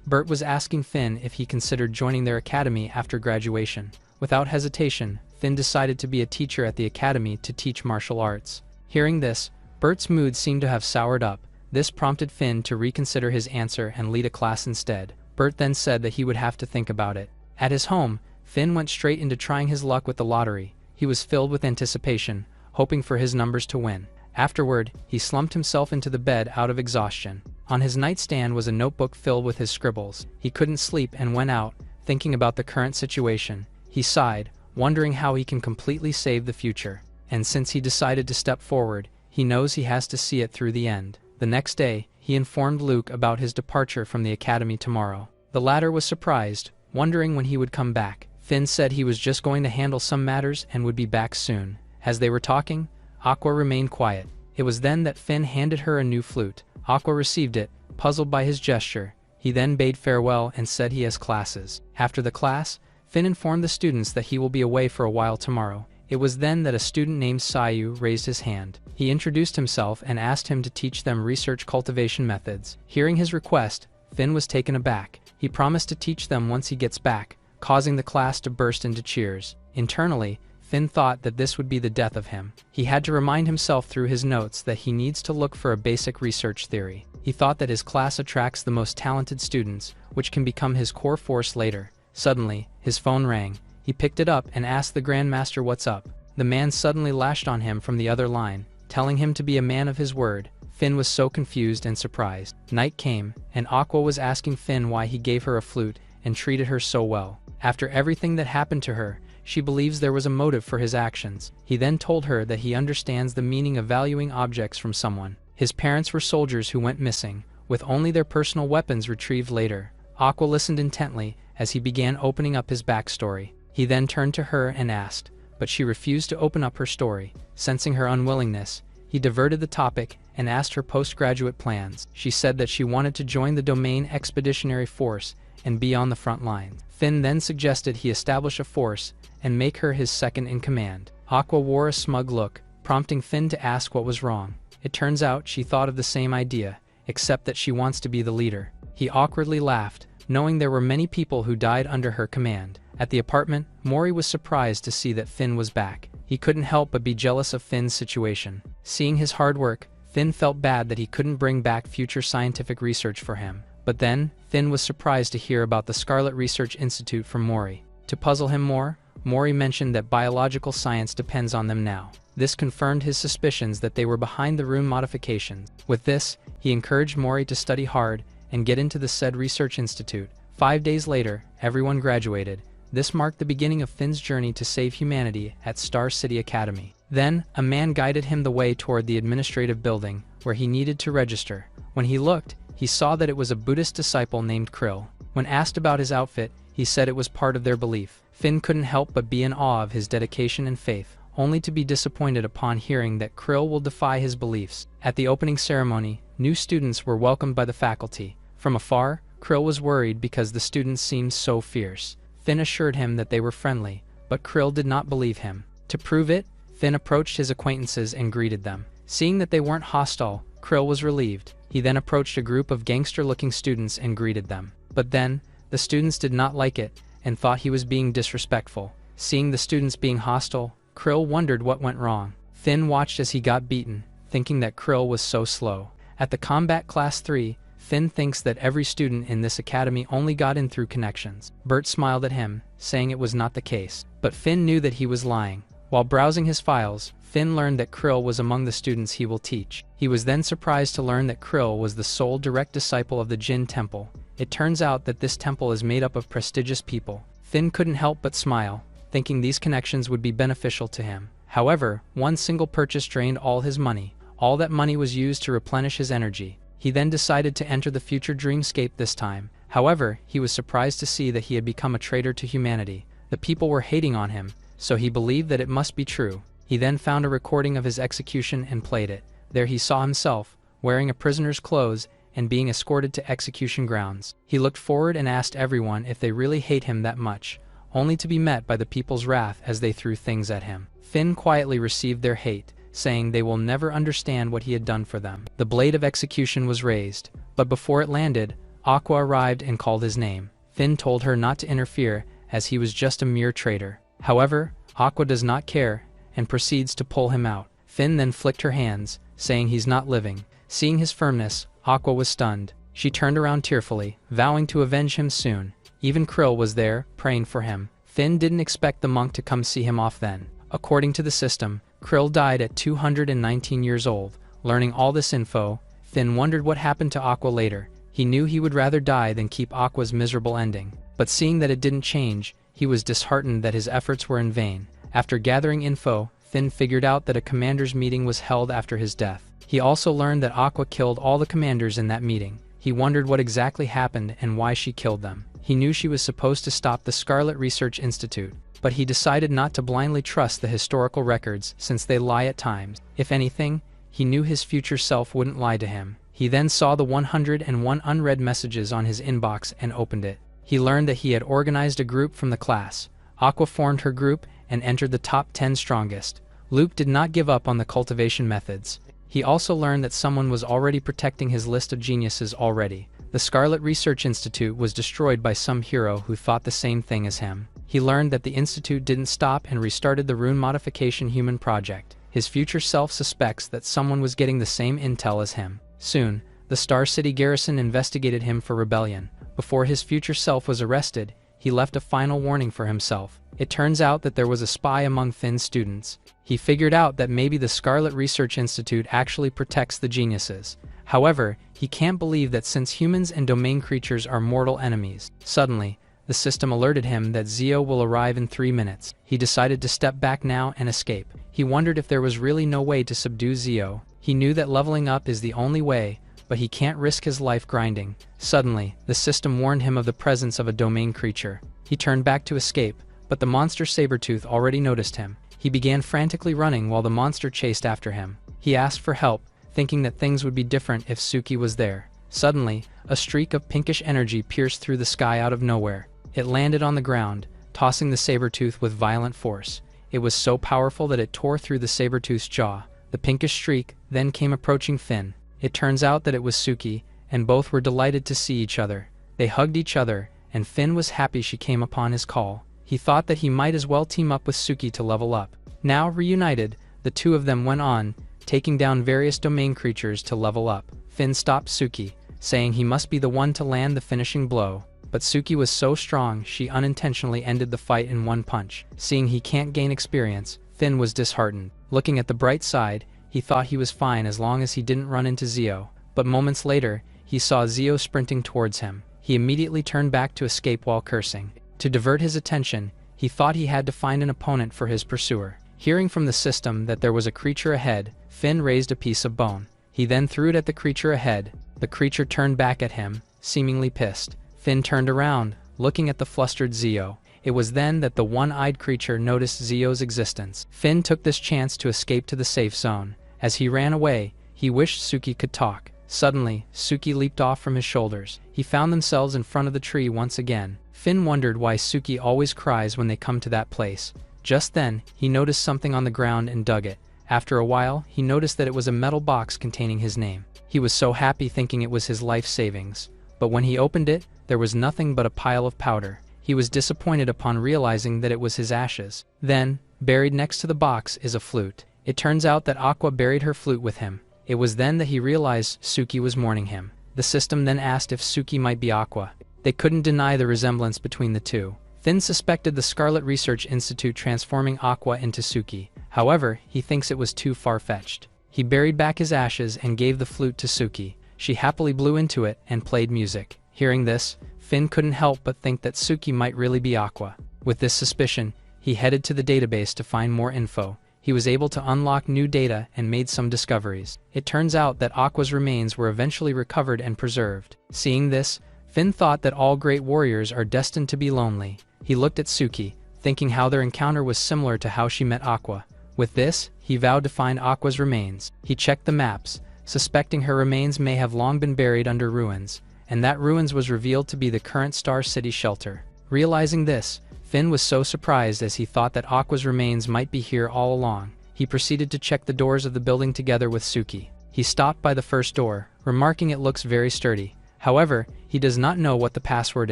Bert was asking Finn if he considered joining their academy after graduation. Without hesitation, Finn decided to be a teacher at the academy to teach martial arts. Hearing this, Bert's mood seemed to have soured up. This prompted Finn to reconsider his answer and lead a class instead. Bert then said that he would have to think about it. At his home, Finn went straight into trying his luck with the lottery. He was filled with anticipation, hoping for his numbers to win. Afterward, he slumped himself into the bed out of exhaustion. On his nightstand was a notebook filled with his scribbles. He couldn't sleep and went out, thinking about the current situation. He sighed, wondering how he can completely save the future. And since he decided to step forward, he knows he has to see it through the end. The next day, he informed Luke about his departure from the academy tomorrow. The latter was surprised, wondering when he would come back. Finn said he was just going to handle some matters and would be back soon. As they were talking, Aqua remained quiet. It was then that Finn handed her a new flute. Aqua received it, puzzled by his gesture. He then bade farewell and said he has classes. After the class, Finn informed the students that he will be away for a while tomorrow. It was then that a student named Sayu raised his hand. He introduced himself and asked him to teach them research cultivation methods. Hearing his request, Finn was taken aback. He promised to teach them once he gets back, causing the class to burst into cheers. Internally, Finn thought that this would be the death of him. He had to remind himself through his notes that he needs to look for a basic research theory. He thought that his class attracts the most talented students, which can become his core force later. Suddenly, his phone rang. He picked it up and asked the Grandmaster what's up. The man suddenly lashed on him from the other line, telling him to be a man of his word. Finn was so confused and surprised. Night came, and Aqua was asking Finn why he gave her a flute and treated her so well. After everything that happened to her, she believes there was a motive for his actions. He then told her that he understands the meaning of valuing objects from someone. His parents were soldiers who went missing, with only their personal weapons retrieved later. Aqua listened intently as he began opening up his backstory. He then turned to her and asked, but she refused to open up her story. Sensing her unwillingness, he diverted the topic and asked her postgraduate plans. She said that she wanted to join the Domain Expeditionary Force and be on the front lines. Finn then suggested he establish a force and make her his second in command. Aqua wore a smug look, prompting Finn to ask what was wrong. It turns out she thought of the same idea, except that she wants to be the leader. He awkwardly laughed, knowing there were many people who died under her command. At the apartment, Mori was surprised to see that Finn was back. He couldn't help but be jealous of Finn's situation. Seeing his hard work, Finn felt bad that he couldn't bring back future scientific research for him. But then, Finn was surprised to hear about the Scarlet Research Institute from Mori. To puzzle him more, Mori mentioned that biological science depends on them now. This confirmed his suspicions that they were behind the rune modifications. With this, he encouraged Mori to study hard and get into the said research institute. 5 days later, everyone graduated. This marked the beginning of Finn's journey to save humanity at Star City Academy. Then, a man guided him the way toward the administrative building, where he needed to register. When he looked, he saw that it was a Buddhist disciple named Krill. When asked about his outfit, he said it was part of their belief. Finn couldn't help but be in awe of his dedication and faith, only to be disappointed upon hearing that Krill will defy his beliefs. At the opening ceremony, new students were welcomed by the faculty. From afar, Krill was worried because the students seemed so fierce. Finn assured him that they were friendly, but Krill did not believe him. To prove it, Finn approached his acquaintances and greeted them. Seeing that they weren't hostile, Krill was relieved. He then approached a group of gangster-looking students and greeted them. But then, the students did not like it and thought he was being disrespectful. Seeing the students being hostile, Krill wondered what went wrong. Finn watched as he got beaten, thinking that Krill was so slow. At the Combat Class 3, Finn thinks that every student in this academy only got in through connections. Bert smiled at him, saying it was not the case. But Finn knew that he was lying. While browsing his files, Finn learned that Krill was among the students he will teach. He was then surprised to learn that Krill was the sole direct disciple of the Jin Temple. It turns out that this temple is made up of prestigious people. Finn couldn't help but smile, thinking these connections would be beneficial to him. However, one single purchase drained all his money. All that money was used to replenish his energy. He then decided to enter the future dreamscape this time. However, he was surprised to see that he had become a traitor to humanity. The people were hating on him, so he believed that it must be true. He then found a recording of his execution and played it. There he saw himself, wearing a prisoner's clothes and being escorted to execution grounds. He looked forward and asked everyone if they really hate him that much, only to be met by the people's wrath as they threw things at him. Finn quietly received their hate, saying they will never understand what he had done for them. The blade of execution was raised, but before it landed, Aqua arrived and called his name. Finn told her not to interfere, as he was just a mere traitor. However, Aqua does not care, and proceeds to pull him out. Finn then flicked her hands, saying he's not living. Seeing his firmness, Aqua was stunned. She turned around tearfully, vowing to avenge him soon. Even Krill was there, praying for him. Finn didn't expect the monk to come see him off then. According to the system, Krill died at 219 years old. Learning all this info, Finn wondered what happened to Aqua later. He knew he would rather die than keep Aqua's miserable ending. But seeing that it didn't change, he was disheartened that his efforts were in vain. After gathering info, Finn figured out that a commander's meeting was held after his death. He also learned that Aqua killed all the commanders in that meeting. He wondered what exactly happened and why she killed them. He knew she was supposed to stop the Scarlet Research Institute, but he decided not to blindly trust the historical records since they lie at times. If anything, he knew his future self wouldn't lie to him. He then saw the 101 unread messages on his inbox and opened it. He learned that he had organized a group from the class. Aqua formed her group and entered the top 10 strongest. Luke did not give up on the cultivation methods. He also learned that someone was already protecting his list of geniuses already. The Scarlet Research Institute was destroyed by some hero who thought the same thing as him. He learned that the institute didn't stop and restarted the rune modification human project. His future self suspects that someone was getting the same intel as him. Soon, the Star City garrison investigated him for rebellion. Before his future self was arrested, he left a final warning for himself. It turns out that there was a spy among Finn's students. He figured out that maybe the Scarlet Research Institute actually protects the geniuses. However, he can't believe that since humans and domain creatures are mortal enemies. Suddenly, the system alerted him that Zio will arrive in 3 minutes. He decided to step back now and escape. He wondered if there was really no way to subdue Zio. He knew that leveling up is the only way, but he can't risk his life grinding. Suddenly, the system warned him of the presence of a domain creature. He turned back to escape, but the monster Sabretooth already noticed him. He began frantically running while the monster chased after him. He asked for help, thinking that things would be different if Suki was there. Suddenly, a streak of pinkish energy pierced through the sky out of nowhere. It landed on the ground, tossing the Sabretooth with violent force. It was so powerful that it tore through the Sabretooth's jaw. The pinkish streak then came approaching Finn. It turns out that it was Suki, and both were delighted to see each other. They hugged each other, and Finn was happy she came upon his call. He thought that he might as well team up with Suki to level up. Now reunited, the two of them went on, taking down various domain creatures to level up. Finn stopped Suki, saying he must be the one to land the finishing blow. But Suki was so strong she unintentionally ended the fight in one punch. Seeing he can't gain experience, Finn was disheartened. Looking at the bright side, he thought he was fine as long as he didn't run into Zio. But moments later, he he saw Zio sprinting towards him. He immediately turned back to escape while cursing. To divert his attention, he thought he had to find an opponent for his pursuer. Hearing from the system that there was a creature ahead, Finn raised a piece of bone. He then threw it at the creature ahead. The creature turned back at him, seemingly pissed. Finn turned around, looking at the flustered Zio. It was then that the one-eyed creature noticed Zio's existence. Finn took this chance to escape to the safe zone. As he ran away, he wished Suki could talk. Suddenly, Suki leaped off from his shoulders. He found themselves in front of the tree once again. Finn wondered why Suki always cries when they come to that place. Just then, he noticed something on the ground and dug it. After a while, he noticed that it was a metal box containing his name. He was so happy thinking it was his life savings. But when he opened it, there was nothing but a pile of powder. He was disappointed upon realizing that it was his ashes. Then, buried next to the box is a flute. It turns out that Aqua buried her flute with him. It was then that he realized Suki was mourning him. The system then asked if Suki might be Aqua. They couldn't deny the resemblance between the two. Finn suspected the Scarlet Research Institute transforming Aqua into Suki. However, he thinks it was too far-fetched. He buried back his ashes and gave the flute to Suki. She happily blew into it and played music. Hearing this, Finn couldn't help but think that Suki might really be Aqua. With this suspicion, he headed to the database to find more info. He was able to unlock new data and made some discoveries. It turns out that Aqua's remains were eventually recovered and preserved. Seeing this, Finn thought that all great warriors are destined to be lonely. He looked at Suki, thinking how their encounter was similar to how she met Aqua. With this, he vowed to find Aqua's remains. He checked the maps, suspecting her remains may have long been buried under ruins, and that ruins was revealed to be the current Star City shelter. Realizing this, Finn was so surprised as he thought that Aqua's remains might be here all along. He proceeded to check the doors of the building together with Suki. He stopped by the first door, remarking it looks very sturdy. However, he does not know what the password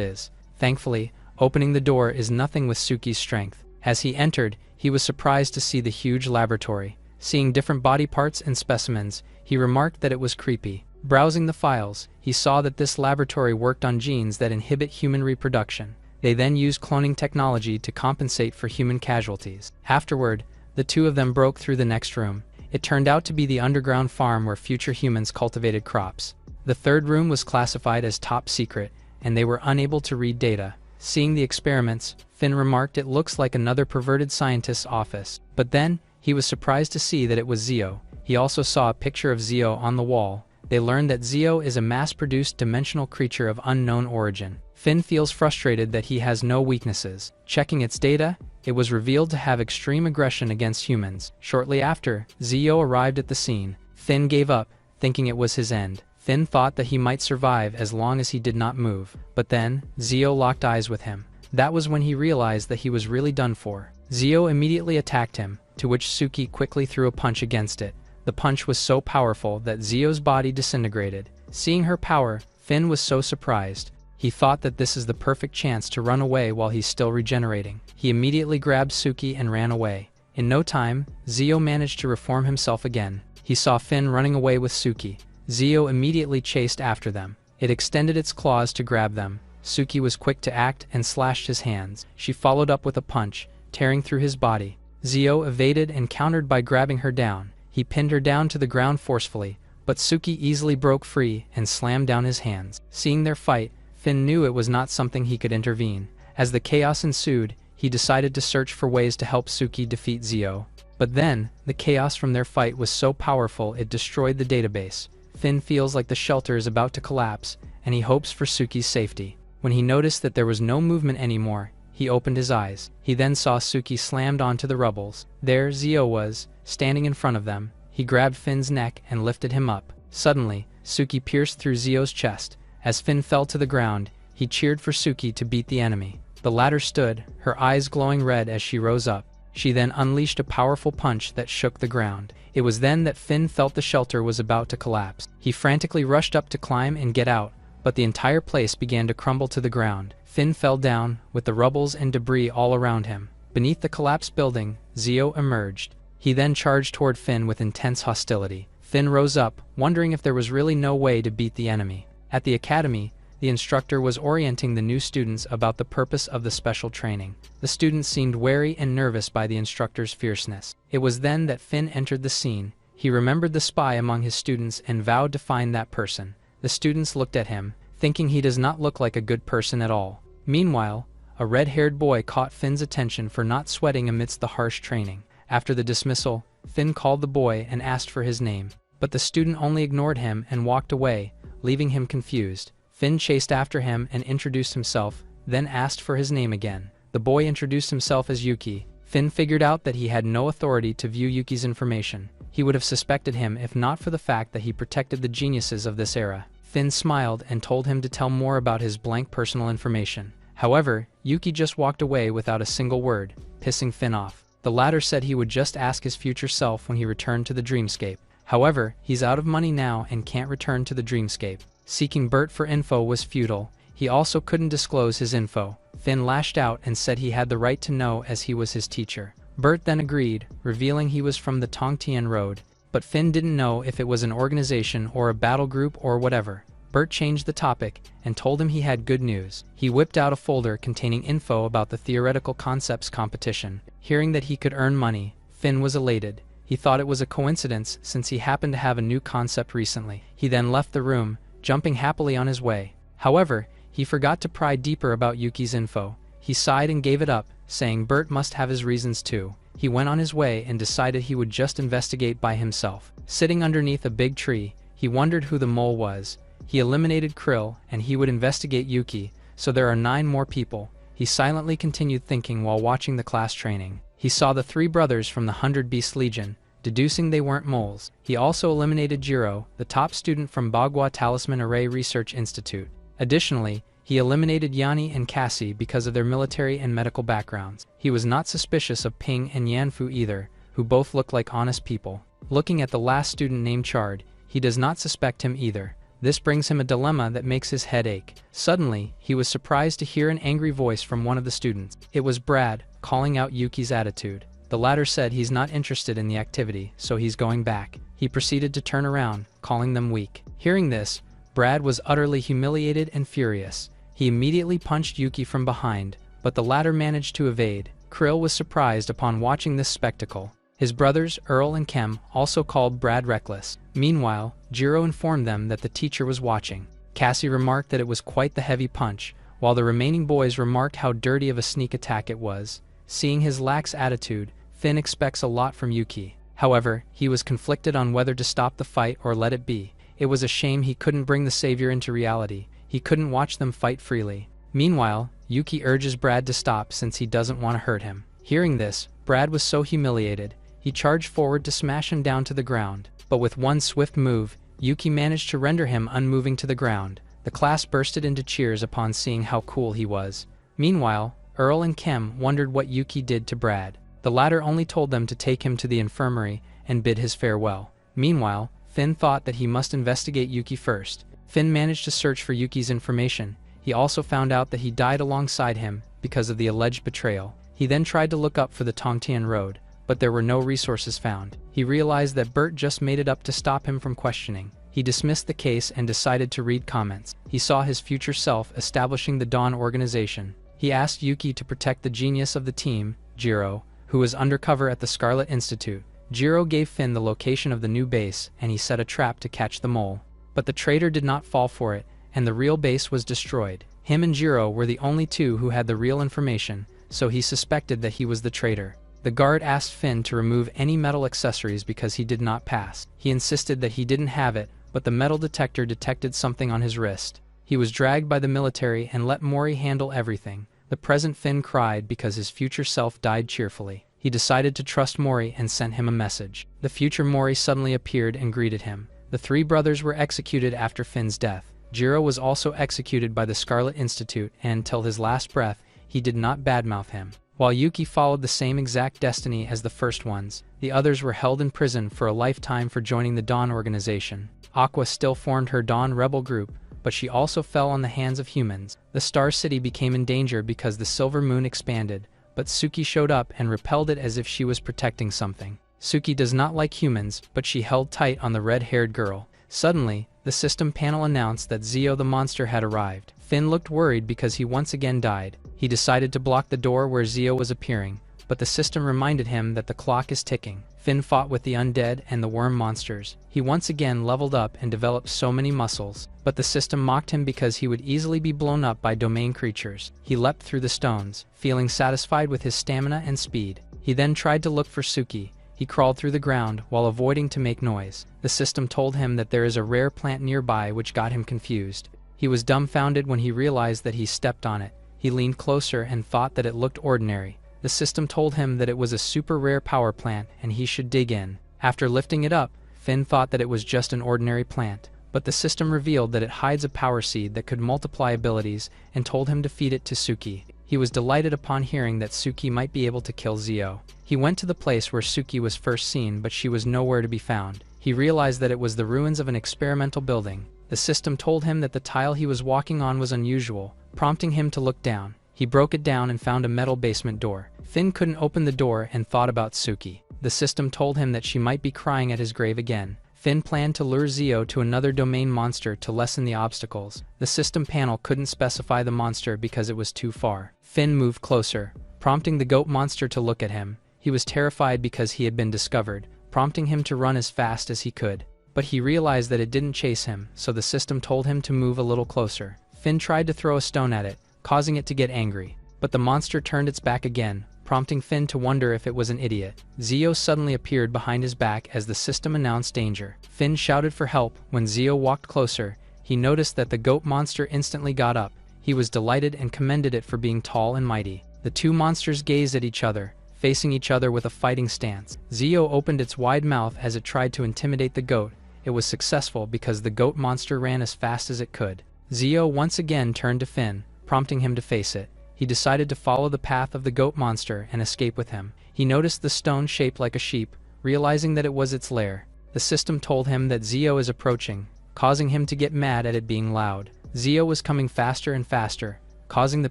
is. Thankfully, opening the door is nothing with Suki's strength. As he entered, he was surprised to see the huge laboratory. Seeing different body parts and specimens, he remarked that it was creepy. Browsing the files, he saw that this laboratory worked on genes that inhibit human reproduction. They then used cloning technology to compensate for human casualties. Afterward, the two of them broke through the next room. It turned out to be the underground farm where future humans cultivated crops. The third room was classified as top secret, and they were unable to read data. Seeing the experiments, Finn remarked it looks like another perverted scientist's office. But then, he was surprised to see that it was Zio. He also saw a picture of Zio on the wall. They learned that Zio is a mass-produced dimensional creature of unknown origin. Finn feels frustrated that he has no weaknesses. Checking its data, it was revealed to have extreme aggression against humans. Shortly after, Zio arrived at the scene. Finn gave up, thinking it was his end. Finn thought that he might survive as long as he did not move. But then, Zio locked eyes with him. That was when he realized that he was really done for. Zio immediately attacked him, to which Suki quickly threw a punch against it. The punch was so powerful that Zio's body disintegrated. Seeing her power, Finn was so surprised. He thought that this is the perfect chance to run away while he's still regenerating. He immediately grabbed Suki and ran away. In no time, Zio managed to reform himself again. He saw Finn running away with Suki. Zio immediately chased after them. It extended its claws to grab them. Suki was quick to act and slashed his hands. She followed up with a punch, tearing through his body. Zio evaded and countered by grabbing her down. He pinned her down to the ground forcefully, but Suki easily broke free and slammed down his hands. Seeing their fight, Finn knew it was not something he could intervene. As the chaos ensued, he decided to search for ways to help Suki defeat Zio. But then, the chaos from their fight was so powerful it destroyed the database. Finn feels like the shelter is about to collapse, and he hopes for Suki's safety. When he noticed that there was no movement anymore, he opened his eyes. He then saw Suki slammed onto the rubbles. There Zio was, standing in front of them. He grabbed Finn's neck and lifted him up. Suddenly, Suki pierced through Zio's chest. As Finn fell to the ground, he cheered for Suki to beat the enemy. The latter stood, her eyes glowing red as she rose up. She then unleashed a powerful punch that shook the ground. It was then that Finn felt the shelter was about to collapse. He frantically rushed up to climb and get out, but the entire place began to crumble to the ground. Finn fell down, with the rubbles and debris all around him. Beneath the collapsed building, Zio emerged. He then charged toward Finn with intense hostility. Finn rose up, wondering if there was really no way to beat the enemy. At the academy, the instructor was orienting the new students about the purpose of the special training. The students seemed wary and nervous by the instructor's fierceness. It was then that Finn entered the scene. He remembered the spy among his students and vowed to find that person. The students looked at him, thinking he does not look like a good person at all. Meanwhile, a red-haired boy caught Finn's attention for not sweating amidst the harsh training. After the dismissal, Finn called the boy and asked for his name, but the student only ignored him and walked away, leaving him confused. Finn chased after him and introduced himself, then asked for his name again. The boy introduced himself as Yuki. Finn figured out that he had no authority to view Yuki's information. He would have suspected him if not for the fact that he protected the geniuses of this era. Finn smiled and told him to tell more about his blank personal information. However, Yuki just walked away without a single word, pissing Finn off. The latter said he would just ask his future self when he returned to the dreamscape. However, he's out of money now and can't return to the dreamscape. Seeking Bert for info was futile. He also couldn't disclose his info. Finn lashed out and said he had the right to know as he was his teacher. Bert then agreed, revealing he was from the Tongtian Road, but Finn didn't know if it was an organization or a battle group or whatever. Bert changed the topic and told him he had good news. He whipped out a folder containing info about the theoretical concepts competition. Hearing that he could earn money, Finn was elated. He thought it was a coincidence since he happened to have a new concept recently. He then left the room, jumping happily on his way. However, he forgot to pry deeper about Yuki's info. He sighed and gave it up, saying Bert must have his reasons too. He went on his way and decided he would just investigate by himself. Sitting underneath a big tree, he wondered who the mole was. He eliminated Krill and he would investigate Yuki, so there are 9 more people. He silently continued thinking while watching the class training. He saw the 3 brothers from the 100 Beast Legion, deducing they weren't moles. He also eliminated Jiro, the top student from Bagua Talisman Array Research Institute. Additionally, he eliminated Yanni and Cassie because of their military and medical backgrounds. He was not suspicious of Ping and Yanfu either, who both look like honest people. Looking at the last student named Chard, he does not suspect him either. This brings him a dilemma that makes his head ache. Suddenly, he was surprised to hear an angry voice from one of the students. It was Brad, calling out Yuki's attitude. The latter said he's not interested in the activity, so he's going back. He proceeded to turn around, calling them weak. Hearing this, Brad was utterly humiliated and furious. He immediately punched Yuki from behind, but the latter managed to evade. Krill was surprised upon watching this spectacle. His brothers, Earl and Kem, also called Brad reckless. Meanwhile, Jiro informed them that the teacher was watching. Cassie remarked that it was quite the heavy punch, while the remaining boys remarked how dirty of a sneak attack it was. Seeing his lax attitude, Finn expects a lot from Yuki. However, he was conflicted on whether to stop the fight or let it be. It was a shame he couldn't bring the savior into reality. He couldn't watch them fight freely. Meanwhile, Yuki urges Brad to stop since he doesn't want to hurt him. Hearing this, Brad was so humiliated, he charged forward to smash him down to the ground. But with one swift move, Yuki managed to render him unmoving to the ground. The class bursted into cheers upon seeing how cool he was. Meanwhile, Earl and Kem wondered what Yuki did to Brad. The latter only told them to take him to the infirmary and bid his farewell. Meanwhile, Finn thought that he must investigate Yuki first. Finn managed to search for Yuki's information. He also found out that he died alongside him because of the alleged betrayal. He then tried to look up for the Tongtian Road, but there were no resources found. He realized that Bert just made it up to stop him from questioning. He dismissed the case and decided to read comments. He saw his future self establishing the Dawn organization. He asked Yuki to protect the genius of the team, Jiro, who was undercover at the Scarlet Institute. Jiro gave Finn the location of the new base and he set a trap to catch the mole. But the traitor did not fall for it, and the real base was destroyed. Him and Jiro were the only 2 who had the real information, so he suspected that he was the traitor. The guard asked Finn to remove any metal accessories because he did not pass. He insisted that he didn't have it, but the metal detector detected something on his wrist. He was dragged by the military and let Mori handle everything. The present Finn cried because his future self died cheerfully. He decided to trust Mori and sent him a message. The future Mori suddenly appeared and greeted him. The 3 brothers were executed after Finn's death. Jiro was also executed by the Scarlet Institute, and till his last breath, he did not badmouth him. While Yuki followed the same exact destiny as the first ones, the others were held in prison for a lifetime for joining the Dawn organization. Aqua still formed her Dawn rebel group, but she also fell on the hands of humans. The Star City became in danger because the Silver Moon expanded, but Suki showed up and repelled it as if she was protecting something. Suki does not like humans, but she held tight on the red-haired girl. Suddenly, the system panel announced that Zio the monster had arrived. Finn looked worried because he once again died. He decided to block the door where Zio was appearing, but the system reminded him that the clock is ticking. Finn fought with the undead and the worm monsters. He once again leveled up and developed so many muscles, but the system mocked him because he would easily be blown up by domain creatures. He leapt through the stones, feeling satisfied with his stamina and speed. He then tried to look for Suki. He crawled through the ground while avoiding to make noise. The system told him that there is a rare plant nearby, which got him confused. He was dumbfounded when he realized that he stepped on it. He leaned closer and thought that it looked ordinary. The system told him that it was a super rare power plant and he should dig in. After lifting it up, Finn thought that it was just an ordinary plant, but the system revealed that it hides a power seed that could multiply abilities and told him to feed it to Suki. He was delighted upon hearing that Suki might be able to kill Zio. He went to the place where Suki was first seen, but she was nowhere to be found. He realized that it was the ruins of an experimental building. The system told him that the tile he was walking on was unusual, prompting him to look down. He broke it down and found a metal basement door. Finn couldn't open the door and thought about Suki. The system told him that she might be crying at his grave again. Finn planned to lure Zio to another domain monster to lessen the obstacles. The system panel couldn't specify the monster because it was too far. Finn moved closer, prompting the goat monster to look at him. He was terrified because he had been discovered, prompting him to run as fast as he could. But he realized that it didn't chase him, so the system told him to move a little closer. Finn tried to throw a stone at it, causing it to get angry. But the monster turned its back again, prompting Finn to wonder if it was an idiot. Zio suddenly appeared behind his back as the system announced danger. Finn shouted for help. When Zio walked closer, he noticed that the goat monster instantly got up. He was delighted and commended it for being tall and mighty. The two monsters gazed at each other, facing each other with a fighting stance. Zio opened its wide mouth as it tried to intimidate the goat. It was successful because the goat monster ran as fast as it could. Zio once again turned to Finn, prompting him to face it. He decided to follow the path of the goat monster and escape with him. He noticed the stone shaped like a sheep, realizing that it was its lair. The system told him that Zio is approaching, causing him to get mad at it being loud. Zio was coming faster and faster, causing the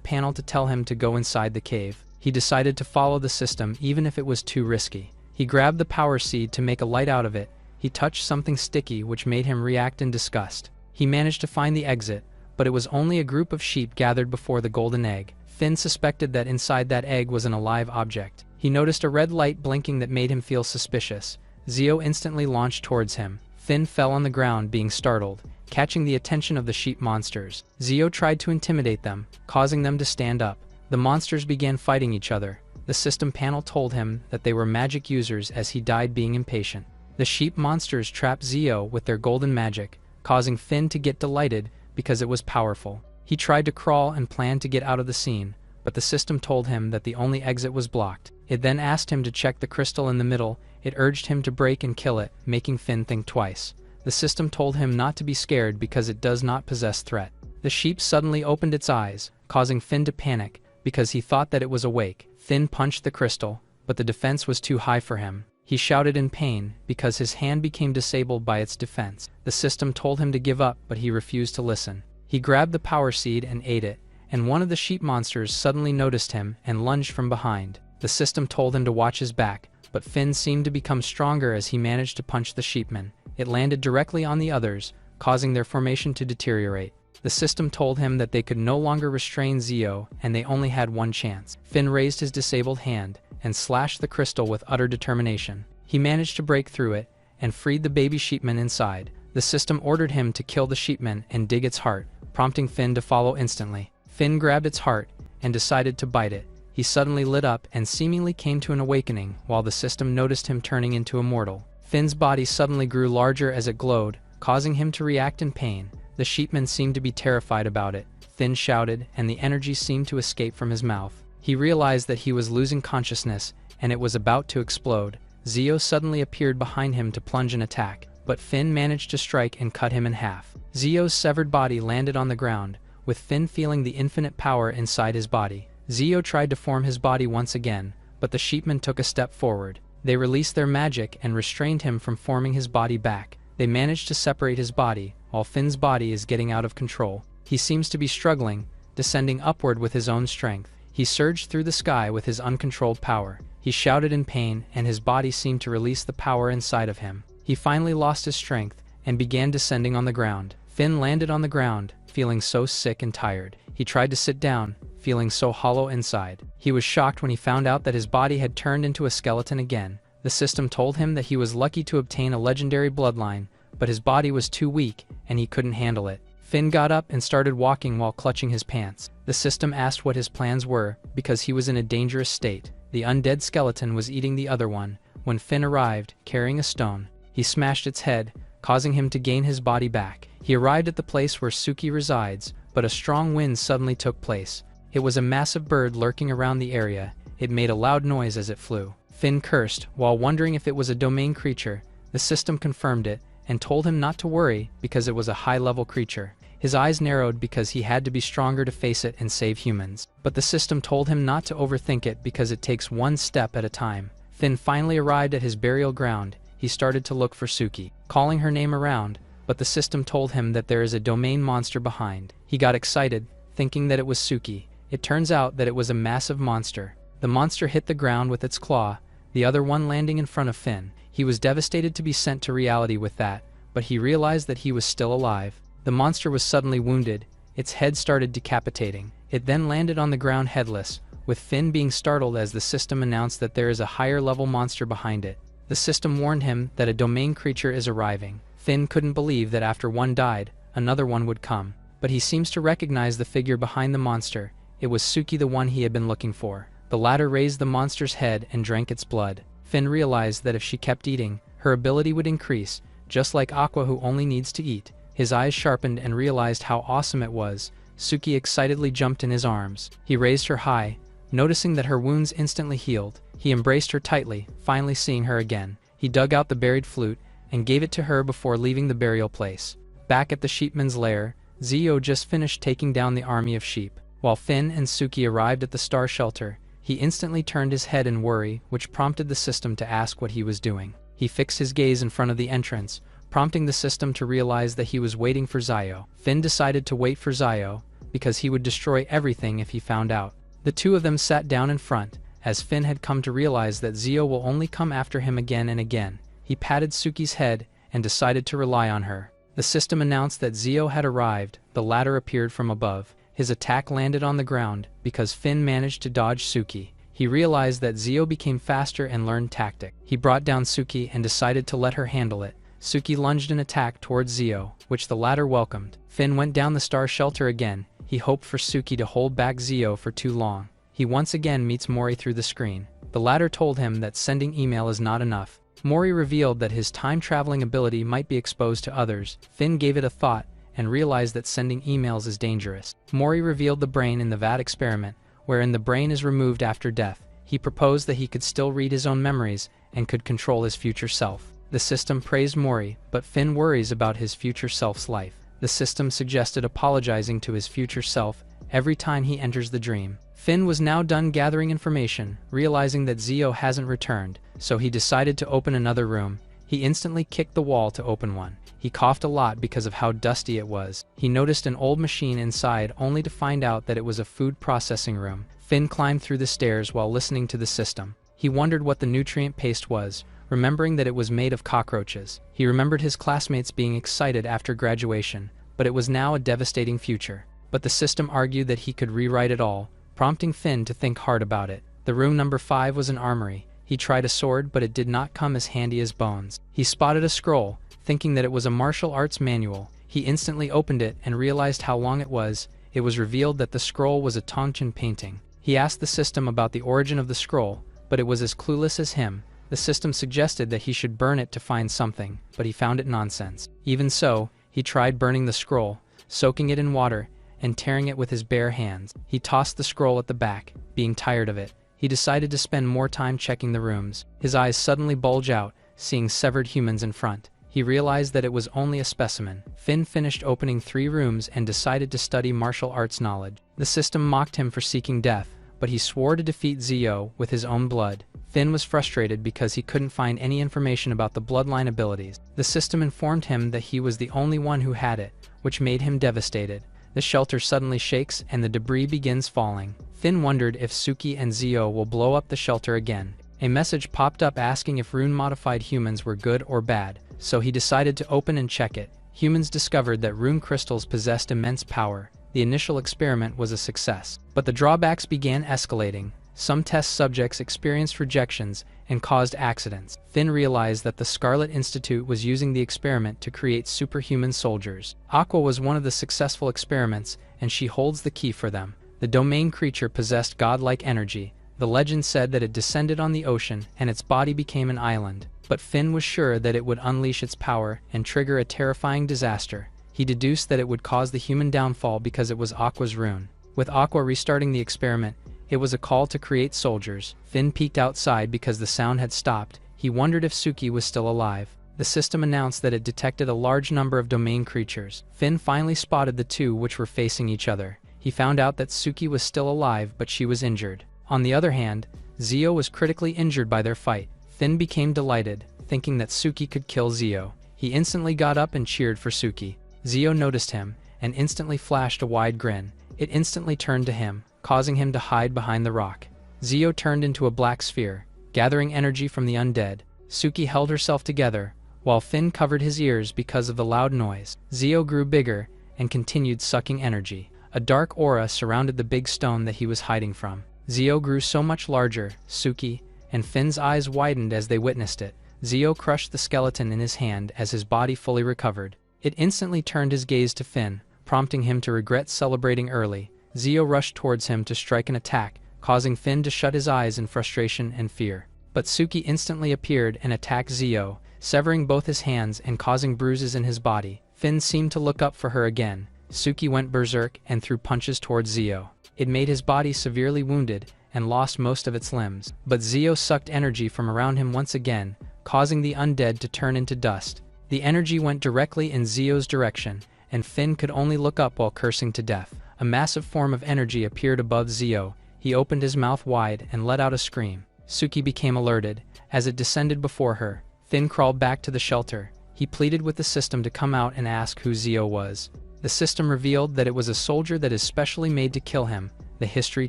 panel to tell him to go inside the cave. He decided to follow the system even if it was too risky. He grabbed the power seed to make a light out of it. He touched something sticky which made him react in disgust. He managed to find the exit, but it was only a group of sheep gathered before the golden egg. Finn suspected that inside that egg was an alive object. He noticed a red light blinking that made him feel suspicious. Zio instantly launched towards him. Finn fell on the ground, being startled, catching the attention of the sheep monsters. Zio tried to intimidate them, causing them to stand up. The monsters began fighting each other. The system panel told him that they were magic users as he died being impatient. The sheep monsters trapped Zio with their golden magic, causing Finn to get delighted because it was powerful. He tried to crawl and planned to get out of the scene, but the system told him that the only exit was blocked. It then asked him to check the crystal in the middle. It urged him to break and kill it, making Finn think twice. The system told him not to be scared because it does not possess threat. The sheep suddenly opened its eyes, causing Finn to panic because he thought that it was awake. Finn punched the crystal, but the defense was too high for him. He shouted in pain because his hand became disabled by its defense. The system told him to give up, but he refused to listen. He grabbed the power seed and ate it, and one of the sheep monsters suddenly noticed him and lunged from behind. The system told him to watch his back, but Finn seemed to become stronger as he managed to punch the sheepman. It landed directly on the others, causing their formation to deteriorate. The system told him that they could no longer restrain Zio, and they only had one chance. Finn raised his disabled hand and slashed the crystal with utter determination. He managed to break through it and freed the baby sheepman inside. The system ordered him to kill the sheepman and dig its heart, prompting Finn to follow instantly. Finn grabbed its heart and decided to bite it. He suddenly lit up and seemingly came to an awakening while the system noticed him turning into a mortal. Finn's body suddenly grew larger as it glowed, causing him to react in pain. The sheepman seemed to be terrified about it. Finn shouted, and the energy seemed to escape from his mouth. He realized that he was losing consciousness, and it was about to explode. Zio suddenly appeared behind him to plunge an attack, but Finn managed to strike and cut him in half. Zio's severed body landed on the ground, with Finn feeling the infinite power inside his body. Zio tried to form his body once again, but the sheepman took a step forward. They released their magic and restrained him from forming his body back. They managed to separate his body, while Finn's body is getting out of control. He seems to be struggling, descending upward with his own strength. He surged through the sky with his uncontrolled power. He shouted in pain, and his body seemed to release the power inside of him. He finally lost his strength and began descending on the ground. Finn landed on the ground, feeling so sick and tired. He tried to sit down, feeling so hollow inside. He was shocked when he found out that his body had turned into a skeleton again. The system told him that he was lucky to obtain a legendary bloodline, but his body was too weak, and he couldn't handle it. Finn got up and started walking while clutching his pants. The system asked what his plans were, because he was in a dangerous state. The undead skeleton was eating the other one. When Finn arrived, carrying a stone, he smashed its head, causing him to gain his body back. He arrived at the place where Suki resides, but a strong wind suddenly took place. It was a massive bird lurking around the area. It made a loud noise as it flew. Finn cursed, while wondering if it was a domain creature. The system confirmed it, and told him not to worry because it was a high-level creature. His eyes narrowed because he had to be stronger to face it and save humans. But the system told him not to overthink it because it takes one step at a time. Finn finally arrived at his burial ground. He started to look for Suki, calling her name around, but the system told him that there is a domain monster behind. He got excited, thinking that it was Suki. It turns out that it was a massive monster. The monster hit the ground with its claw, the other one landing in front of Finn. He was devastated to be sent to reality with that, but he realized that he was still alive. The monster was suddenly wounded. Its head started decapitating. It then landed on the ground headless, with Finn being startled as the system announced that there is a higher-level monster behind it. The system warned him that a domain creature is arriving. Finn couldn't believe that after one died, another one would come. But he seems to recognize the figure behind the monster. It was Suki, the one he had been looking for. The latter raised the monster's head and drank its blood. Finn realized that if she kept eating, her ability would increase, just like Aqua, who only needs to eat. His eyes sharpened and realized how awesome it was. Suki excitedly jumped in his arms. He raised her high, noticing that her wounds instantly healed. He embraced her tightly, finally seeing her again. He dug out the buried flute and gave it to her before leaving the burial place. Back at the sheepman's lair, Zio just finished taking down the army of sheep. While Finn and Suki arrived at the star shelter, he instantly turned his head in worry, which prompted the system to ask what he was doing. He fixed his gaze in front of the entrance, prompting the system to realize that he was waiting for Zio. Finn decided to wait for Zio, because he would destroy everything if he found out. The two of them sat down in front, as Finn had come to realize that Zio will only come after him again and again. He patted Suki's head and decided to rely on her. The system announced that Zio had arrived. The latter appeared from above. His attack landed on the ground because Finn managed to dodge Suki. He realized that Zio became faster and learned tactic. He brought down Suki and decided to let her handle it. Suki lunged an attack towards Zio, which the latter welcomed. Finn went down the star shelter again. He hoped for Suki to hold back Zio for too long. He once again meets Mori through the screen. The latter told him that sending email is not enough. Mori revealed that his time-traveling ability might be exposed to others. Finn gave it a thought and realized that sending emails is dangerous. Mori revealed the brain in the vat experiment, wherein the brain is removed after death. He proposed that he could still read his own memories and could control his future self. The system praised Mori, but Finn worries about his future self's life. The system suggested apologizing to his future self every time he enters the dream. Finn was now done gathering information, realizing that Zio hasn't returned, so he decided to open another room. He instantly kicked the wall to open one. He coughed a lot because of how dusty it was. He noticed an old machine inside only to find out that it was a food processing room. Finn climbed through the stairs while listening to the system. He wondered what the nutrient paste was, remembering that it was made of cockroaches. He remembered his classmates being excited after graduation, but it was now a devastating future. But the system argued that he could rewrite it all, prompting Finn to think hard about it. The room number 5 was an armory. He tried a sword, but it did not come as handy as bones. He spotted a scroll, thinking that it was a martial arts manual. He instantly opened it and realized how long it was. It was revealed that the scroll was a Tongchen painting. He asked the system about the origin of the scroll, but it was as clueless as him. The system suggested that he should burn it to find something, but he found it nonsense. Even so, he tried burning the scroll, soaking it in water, and tearing it with his bare hands. He tossed the scroll at the back, being tired of it. He decided to spend more time checking the rooms. His eyes suddenly bulge out, seeing severed humans in front. He realized that it was only a specimen. Finn finished opening 3 rooms and decided to study martial arts knowledge. The system mocked him for seeking death, but he swore to defeat Zio with his own blood. Finn was frustrated because he couldn't find any information about the bloodline abilities. The system informed him that he was the only one who had it, which made him devastated. The shelter suddenly shakes and the debris begins falling. Finn wondered if Suki and Zio will blow up the shelter again. A message popped up asking if rune-modified humans were good or bad, so he decided to open and check it. Humans discovered that rune crystals possessed immense power. the initial experiment was a success. But the drawbacks began escalating. Some test subjects experienced rejections and caused accidents. Finn realized that the Scarlet Institute was using the experiment to create superhuman soldiers. Aqua was one of the successful experiments, and she holds the key for them. The domain creature possessed godlike energy. The legend said that it descended on the ocean and its body became an island. But Finn was sure that it would unleash its power and trigger a terrifying disaster. He deduced that it would cause the human downfall because it was Aqua's rune. With Aqua restarting the experiment, it was a call to create soldiers. Finn peeked outside because the sound had stopped. He wondered if Suki was still alive. The system announced that it detected a large number of domain creatures. Finn finally spotted the two which were facing each other. He found out that Suki was still alive, but she was injured. On the other hand, Zio was critically injured by their fight. Finn became delighted, thinking that Suki could kill Zio. He instantly got up and cheered for Suki. Zio noticed him, and instantly flashed a wide grin. It instantly turned to him, causing him to hide behind the rock. Zio turned into a black sphere, gathering energy from the undead. Suki held herself together, while Finn covered his ears because of the loud noise. Zio grew bigger, and continued sucking energy. A dark aura surrounded the big stone that he was hiding from. Zio grew so much larger. Suki and Finn's eyes widened as they witnessed it. Zio crushed the skeleton in his hand as his body fully recovered. It instantly turned his gaze to Finn, prompting him to regret celebrating early. Zio rushed towards him to strike an attack, causing Finn to shut his eyes in frustration and fear. But Suki instantly appeared and attacked Zio, severing both his hands and causing bruises in his body. Finn seemed to look up for her again. Suki went berserk and threw punches towards Zio. It made his body severely wounded and lost most of its limbs. But Zio sucked energy from around him once again, causing the undead to turn into dust. The energy went directly in Zio's direction, and Finn could only look up while cursing to death. A massive form of energy appeared above Zio. He opened his mouth wide and let out a scream. Suki became alerted. As it descended before her, Finn crawled back to the shelter. He pleaded with the system to come out and ask who Zio was. The system revealed that it was a soldier that is specially made to kill him, the history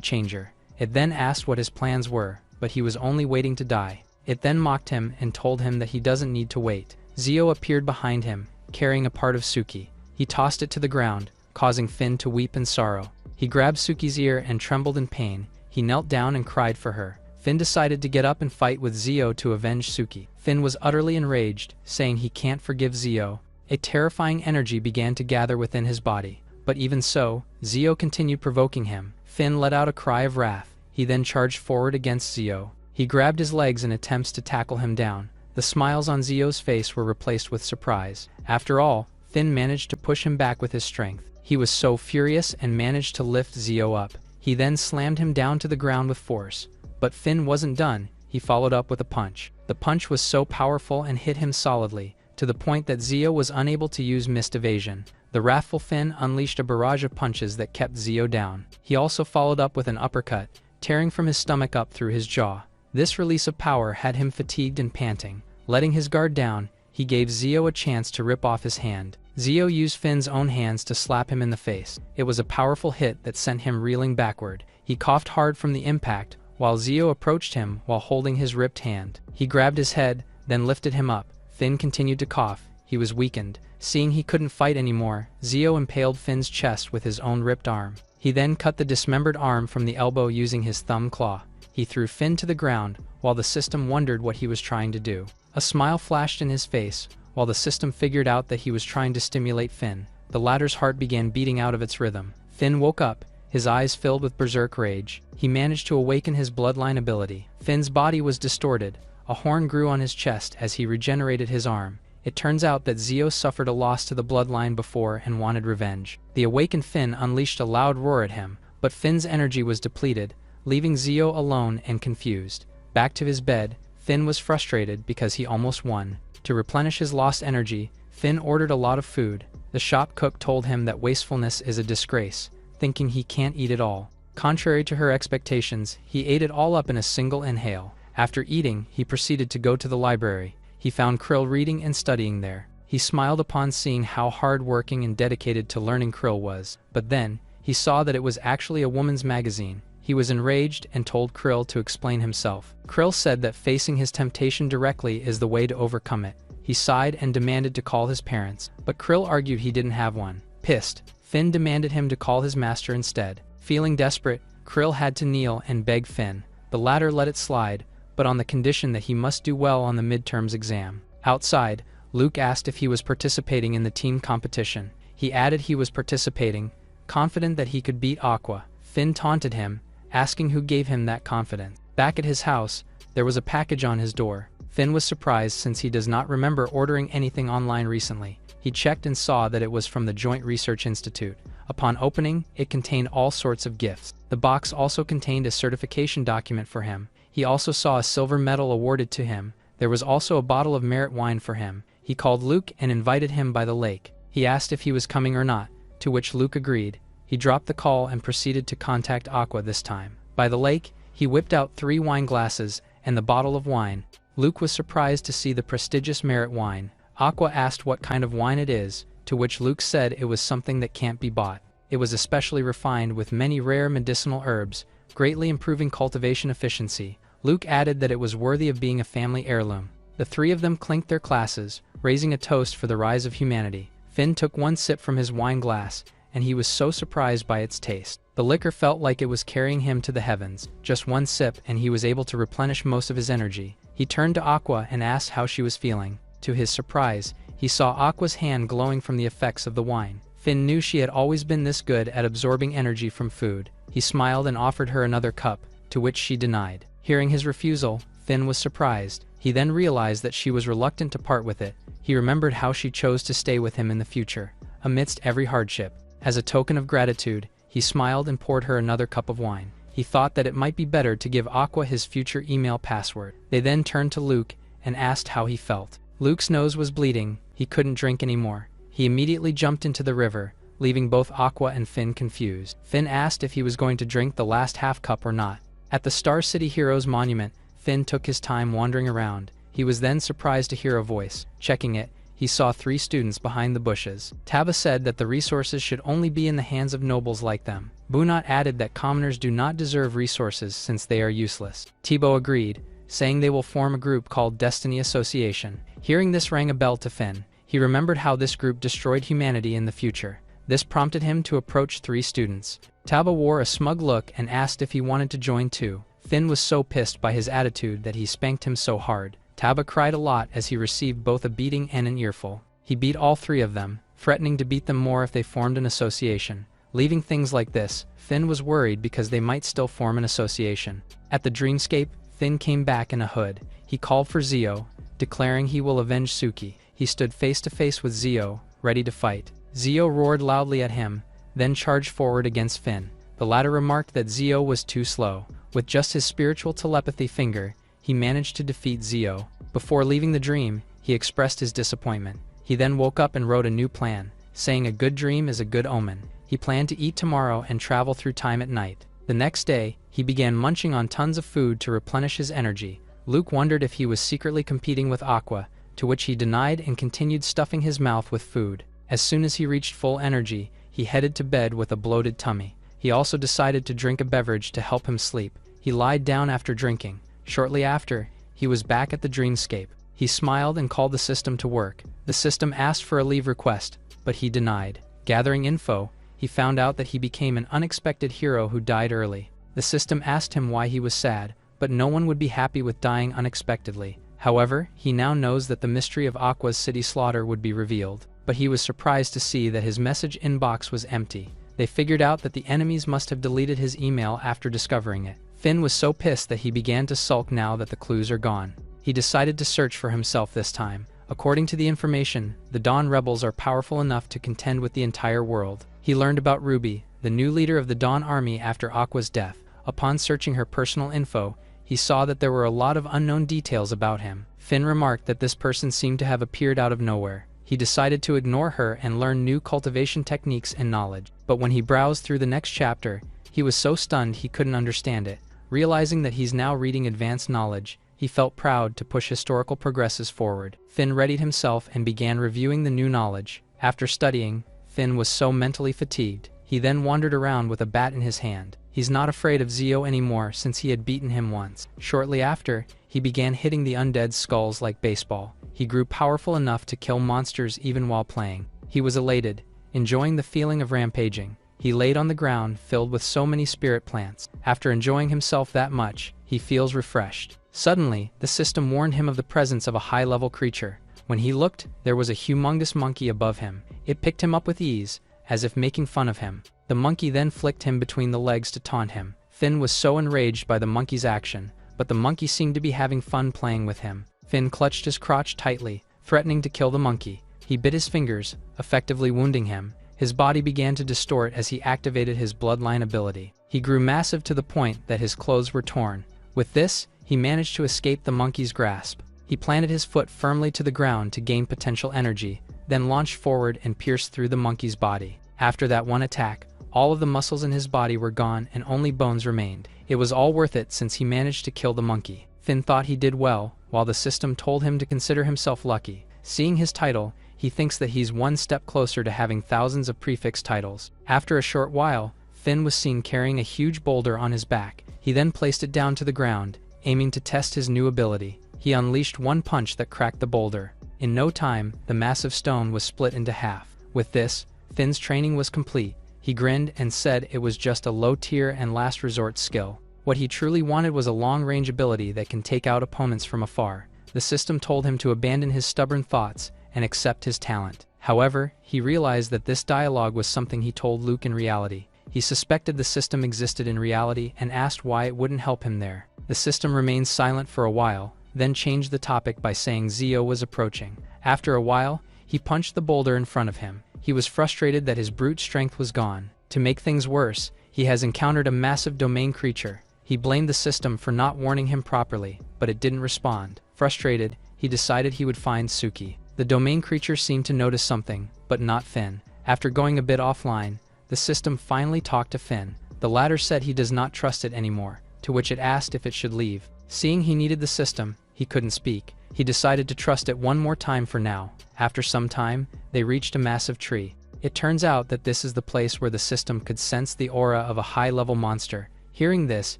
changer. It then asked what his plans were, but he was only waiting to die. It then mocked him and told him that he doesn't need to wait. Zio appeared behind him, carrying a part of Suki. He tossed it to the ground, causing Finn to weep in sorrow. He grabbed Suki's ear and trembled in pain. He knelt down and cried for her. Finn decided to get up and fight with Zio to avenge Suki. Finn was utterly enraged, saying he can't forgive Zio. A terrifying energy began to gather within his body. But even so, Zio continued provoking him. Finn let out a cry of wrath. He then charged forward against Zio. He grabbed his legs in attempts to tackle him down. The smiles on Zio's face were replaced with surprise. After all, Finn managed to push him back with his strength. He was so furious and managed to lift Zio up. He then slammed him down to the ground with force. But Finn wasn't done. He followed up with a punch. The punch was so powerful and hit him solidly, to the point that Zio was unable to use missed evasion. The wrathful Finn unleashed a barrage of punches that kept Zio down. He also followed up with an uppercut, tearing from his stomach up through his jaw. This release of power had him fatigued and panting. Letting his guard down, he gave Zio a chance to rip off his hand. Zio used Finn's own hands to slap him in the face. It was a powerful hit that sent him reeling backward. He coughed hard from the impact, while Zio approached him while holding his ripped hand. He grabbed his head, then lifted him up. Finn continued to cough. He was weakened. Seeing he couldn't fight anymore, Zio impaled Finn's chest with his own ripped arm. He then cut the dismembered arm from the elbow using his thumb claw. He threw Finn to the ground, while the system wondered what he was trying to do. A smile flashed in his face, while the system figured out that he was trying to stimulate Finn. The latter's heart began beating out of its rhythm. Finn woke up, his eyes filled with berserk rage. He managed to awaken his bloodline ability. Finn's body was distorted. A horn grew on his chest as he regenerated his arm. It turns out that Zio suffered a loss to the bloodline before and wanted revenge. The awakened Finn unleashed a loud roar at him, but Finn's energy was depleted, leaving Zio alone and confused. Back to his bed, Finn was frustrated because he almost won. To replenish his lost energy, Finn ordered a lot of food. The shop cook told him that wastefulness is a disgrace, thinking he can't eat it all. Contrary to her expectations, he ate it all up in a single inhale. After eating, he proceeded to go to the library. He found Krill reading and studying there. He smiled upon seeing how hard-working and dedicated to learning Krill was, but then, he saw that it was actually a woman's magazine. He was enraged and told Krill to explain himself. Krill said that facing his temptation directly is the way to overcome it. He sighed and demanded to call his parents, but Krill argued he didn't have one. Pissed, Finn demanded him to call his master instead. Feeling desperate, Krill had to kneel and beg Finn. The latter let it slide, but on the condition that he must do well on the midterms exam. Outside, Luke asked if he was participating in the team competition. He added he was participating, confident that he could beat Aqua. Finn taunted him, asking who gave him that confidence. Back at his house, there was a package on his door. Finn was surprised since he does not remember ordering anything online recently. He checked and saw that it was from the Joint Research Institute. Upon opening, it contained all sorts of gifts. The box also contained a certification document for him. He also saw a silver medal awarded to him. There was also a bottle of merit wine for him. He called Luke and invited him by the lake. He asked if he was coming or not, to which Luke agreed. He dropped the call and proceeded to contact Aqua this time. By the lake, he whipped out 3 wine glasses and the bottle of wine. Luke was surprised to see the prestigious merit wine. Aqua asked what kind of wine it is, to which Luke said it was something that can't be bought. It was especially refined with many rare medicinal herbs, greatly improving cultivation efficiency. Luke added that it was worthy of being a family heirloom. The 3 of them clinked their glasses, raising a toast for the rise of humanity. Finn took 1 sip from his wine glass, and he was so surprised by its taste. The liquor felt like it was carrying him to the heavens. Just 1 sip and he was able to replenish most of his energy. He turned to Aqua and asked how she was feeling. To his surprise, he saw Aqua's hand glowing from the effects of the wine. Finn knew she had always been this good at absorbing energy from food. He smiled and offered her another cup, to which she denied. Hearing his refusal, Finn was surprised. He then realized that she was reluctant to part with it. He remembered how she chose to stay with him in the future, amidst every hardship. As a token of gratitude, he smiled and poured her another cup of wine. He thought that it might be better to give Aqua his future email password. They then turned to Luke and asked how he felt. Luke's nose was bleeding. He couldn't drink anymore. He immediately jumped into the river, leaving both Aqua and Finn confused. Finn asked if he was going to drink the last half cup or not. At the Star City Heroes Monument, Finn took his time wandering around. He was then surprised to hear a voice. Checking it, he saw 3 students behind the bushes. Taba said that the resources should only be in the hands of nobles like them. Bunat added that commoners do not deserve resources since they are useless. Tebow agreed, saying they will form a group called Destiny Association. Hearing this rang a bell to Finn. He remembered how this group destroyed humanity in the future. This prompted him to approach 3 students. Taba wore a smug look and asked if he wanted to join too. Finn was so pissed by his attitude that he spanked him so hard. Taba cried a lot as he received both a beating and an earful. He beat all 3 of them, threatening to beat them more if they formed an association. Leaving things like this, Finn was worried because they might still form an association. At the dreamscape, Finn came back in a hood. He called for Zio, declaring he will avenge Suki. He stood face to face with Zio, ready to fight. Zio roared loudly at him, then charged forward against Finn. The latter remarked that Zio was too slow. With just his spiritual telepathy finger, he managed to defeat Zio. Before leaving the dream, he expressed his disappointment. He then woke up and wrote a new plan, saying a good dream is a good omen. He planned to eat tomorrow and travel through time at night. The next day, he began munching on tons of food to replenish his energy. Luke wondered if he was secretly competing with Aqua, to which he denied and continued stuffing his mouth with food. As soon as he reached full energy, he headed to bed with a bloated tummy. He also decided to drink a beverage to help him sleep. He lied down after drinking. Shortly after, he was back at the dreamscape. He smiled and called the system to work. The system asked for a leave request, but he denied. Gathering info, he found out that he became an unexpected hero who died early. The system asked him why he was sad, but no one would be happy with dying unexpectedly. However, he now knows that the mystery of Aqua's city slaughter would be revealed. But he was surprised to see that his message inbox was empty. They figured out that the enemies must have deleted his email after discovering it. Finn was so pissed that he began to sulk now that the clues are gone. He decided to search for himself this time. According to the information, the Dawn Rebels are powerful enough to contend with the entire world. He learned about Ruby, the new leader of the Dawn Army after Aqua's death. Upon searching her personal info, he saw that there were a lot of unknown details about him. Finn remarked that this person seemed to have appeared out of nowhere. He decided to ignore her and learn new cultivation techniques and knowledge. But when he browsed through the next chapter, he was so stunned he couldn't understand it. Realizing that he's now reading advanced knowledge, he felt proud to push historical progresses forward. Finn readied himself and began reviewing the new knowledge. After studying, Finn was so mentally fatigued. He then wandered around with a bat in his hand. He's not afraid of Zio anymore since he had beaten him once. Shortly after, he began hitting the undead skulls like baseball. He grew powerful enough to kill monsters even while playing. He was elated, enjoying the feeling of rampaging. He laid on the ground filled with so many spirit plants. After enjoying himself that much, he feels refreshed. Suddenly, the system warned him of the presence of a high-level creature. When he looked, there was a humongous monkey above him. It picked him up with ease, as if making fun of him. The monkey then flicked him between the legs to taunt him. Finn was so enraged by the monkey's action, but the monkey seemed to be having fun playing with him. Finn clutched his crotch tightly, threatening to kill the monkey. He bit his fingers, effectively wounding him. His body began to distort as he activated his bloodline ability. He grew massive to the point that his clothes were torn. With this, he managed to escape the monkey's grasp. He planted his foot firmly to the ground to gain potential energy, then launched forward and pierced through the monkey's body. After that one attack, all of the muscles in his body were gone and only bones remained. It was all worth it since he managed to kill the monkey. Finn thought he did well, while the system told him to consider himself lucky. Seeing his title, he thinks that he's one step closer to having thousands of prefix titles. After a short while, Finn was seen carrying a huge boulder on his back. He then placed it down to the ground, aiming to test his new ability. He unleashed one punch that cracked the boulder. In no time, the massive stone was split into half. With this, Finn's training was complete. He grinned and said it was just a low-tier and last resort skill. What he truly wanted was a long-range ability that can take out opponents from afar. The system told him to abandon his stubborn thoughts and accept his talent. However, he realized that this dialogue was something he told Luke in reality. He suspected the system existed in reality and asked why it wouldn't help him there. The system remained silent for a while, then changed the topic by saying Zio was approaching. After a while, he punched the boulder in front of him. He was frustrated that his brute strength was gone. To make things worse, he has encountered a massive domain creature. He blamed the system for not warning him properly, but it didn't respond. Frustrated, he decided he would find Suki. The domain creature seemed to notice something, but not Finn. After going a bit offline, the system finally talked to Finn. The latter said he does not trust it anymore, to which it asked if it should leave. Seeing he needed the system, he couldn't speak. He decided to trust it one more time for now. After some time, they reached a massive tree. It turns out that this is the place where the system could sense the aura of a high-level monster. Hearing this,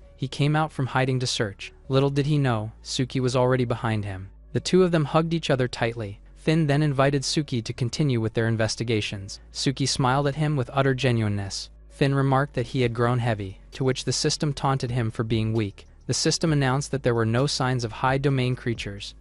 he came out from hiding to search. Little did he know, Suki was already behind him. The two of them hugged each other tightly. Finn then invited Suki to continue with their investigations. Suki smiled at him with utter genuineness. Finn remarked that he had grown heavy, to which the system taunted him for being weak. The system announced that there were no signs of high domain creatures.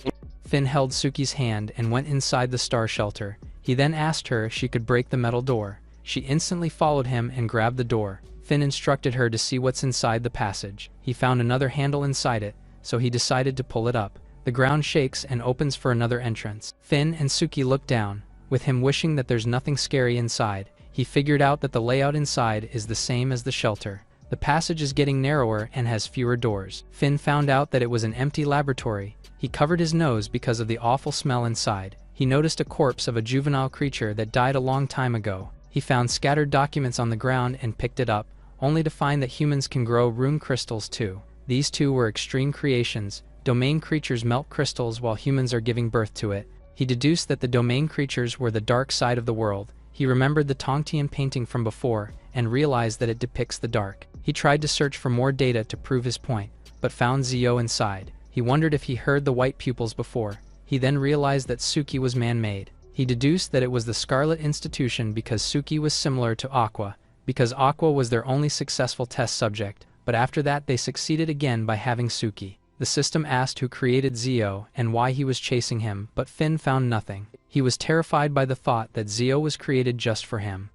Finn held Suki's hand and went inside the star shelter. He then asked her if she could break the metal door. She instantly followed him and grabbed the door. Finn instructed her to see what's inside the passage. He found another handle inside it, so he decided to pull it up. The ground shakes and opens for another entrance. Finn and Suki look down, with him wishing that there's nothing scary inside. He figured out that the layout inside is the same as the shelter. The passage is getting narrower and has fewer doors. Finn found out that it was an empty laboratory. He covered his nose because of the awful smell inside. He noticed a corpse of a juvenile creature that died a long time ago. He found scattered documents on the ground and picked it up, only to find that humans can grow rune crystals too. These two were extreme creations. Domain creatures melt crystals while humans are giving birth to it. He deduced that the domain creatures were the dark side of the world. He remembered the Tongtian painting from before and realized that it depicts the dark. He tried to search for more data to prove his point, but found Zio inside. He wondered if he heard the white pupils before. He then realized that Suki was man-made. He deduced that it was the Scarlet Institution because Suki was similar to Aqua, because Aqua was their only successful test subject, but after that they succeeded again by having Suki. The system asked who created Zio and why he was chasing him, but Finn found nothing. He was terrified by the thought that Zio was created just for him.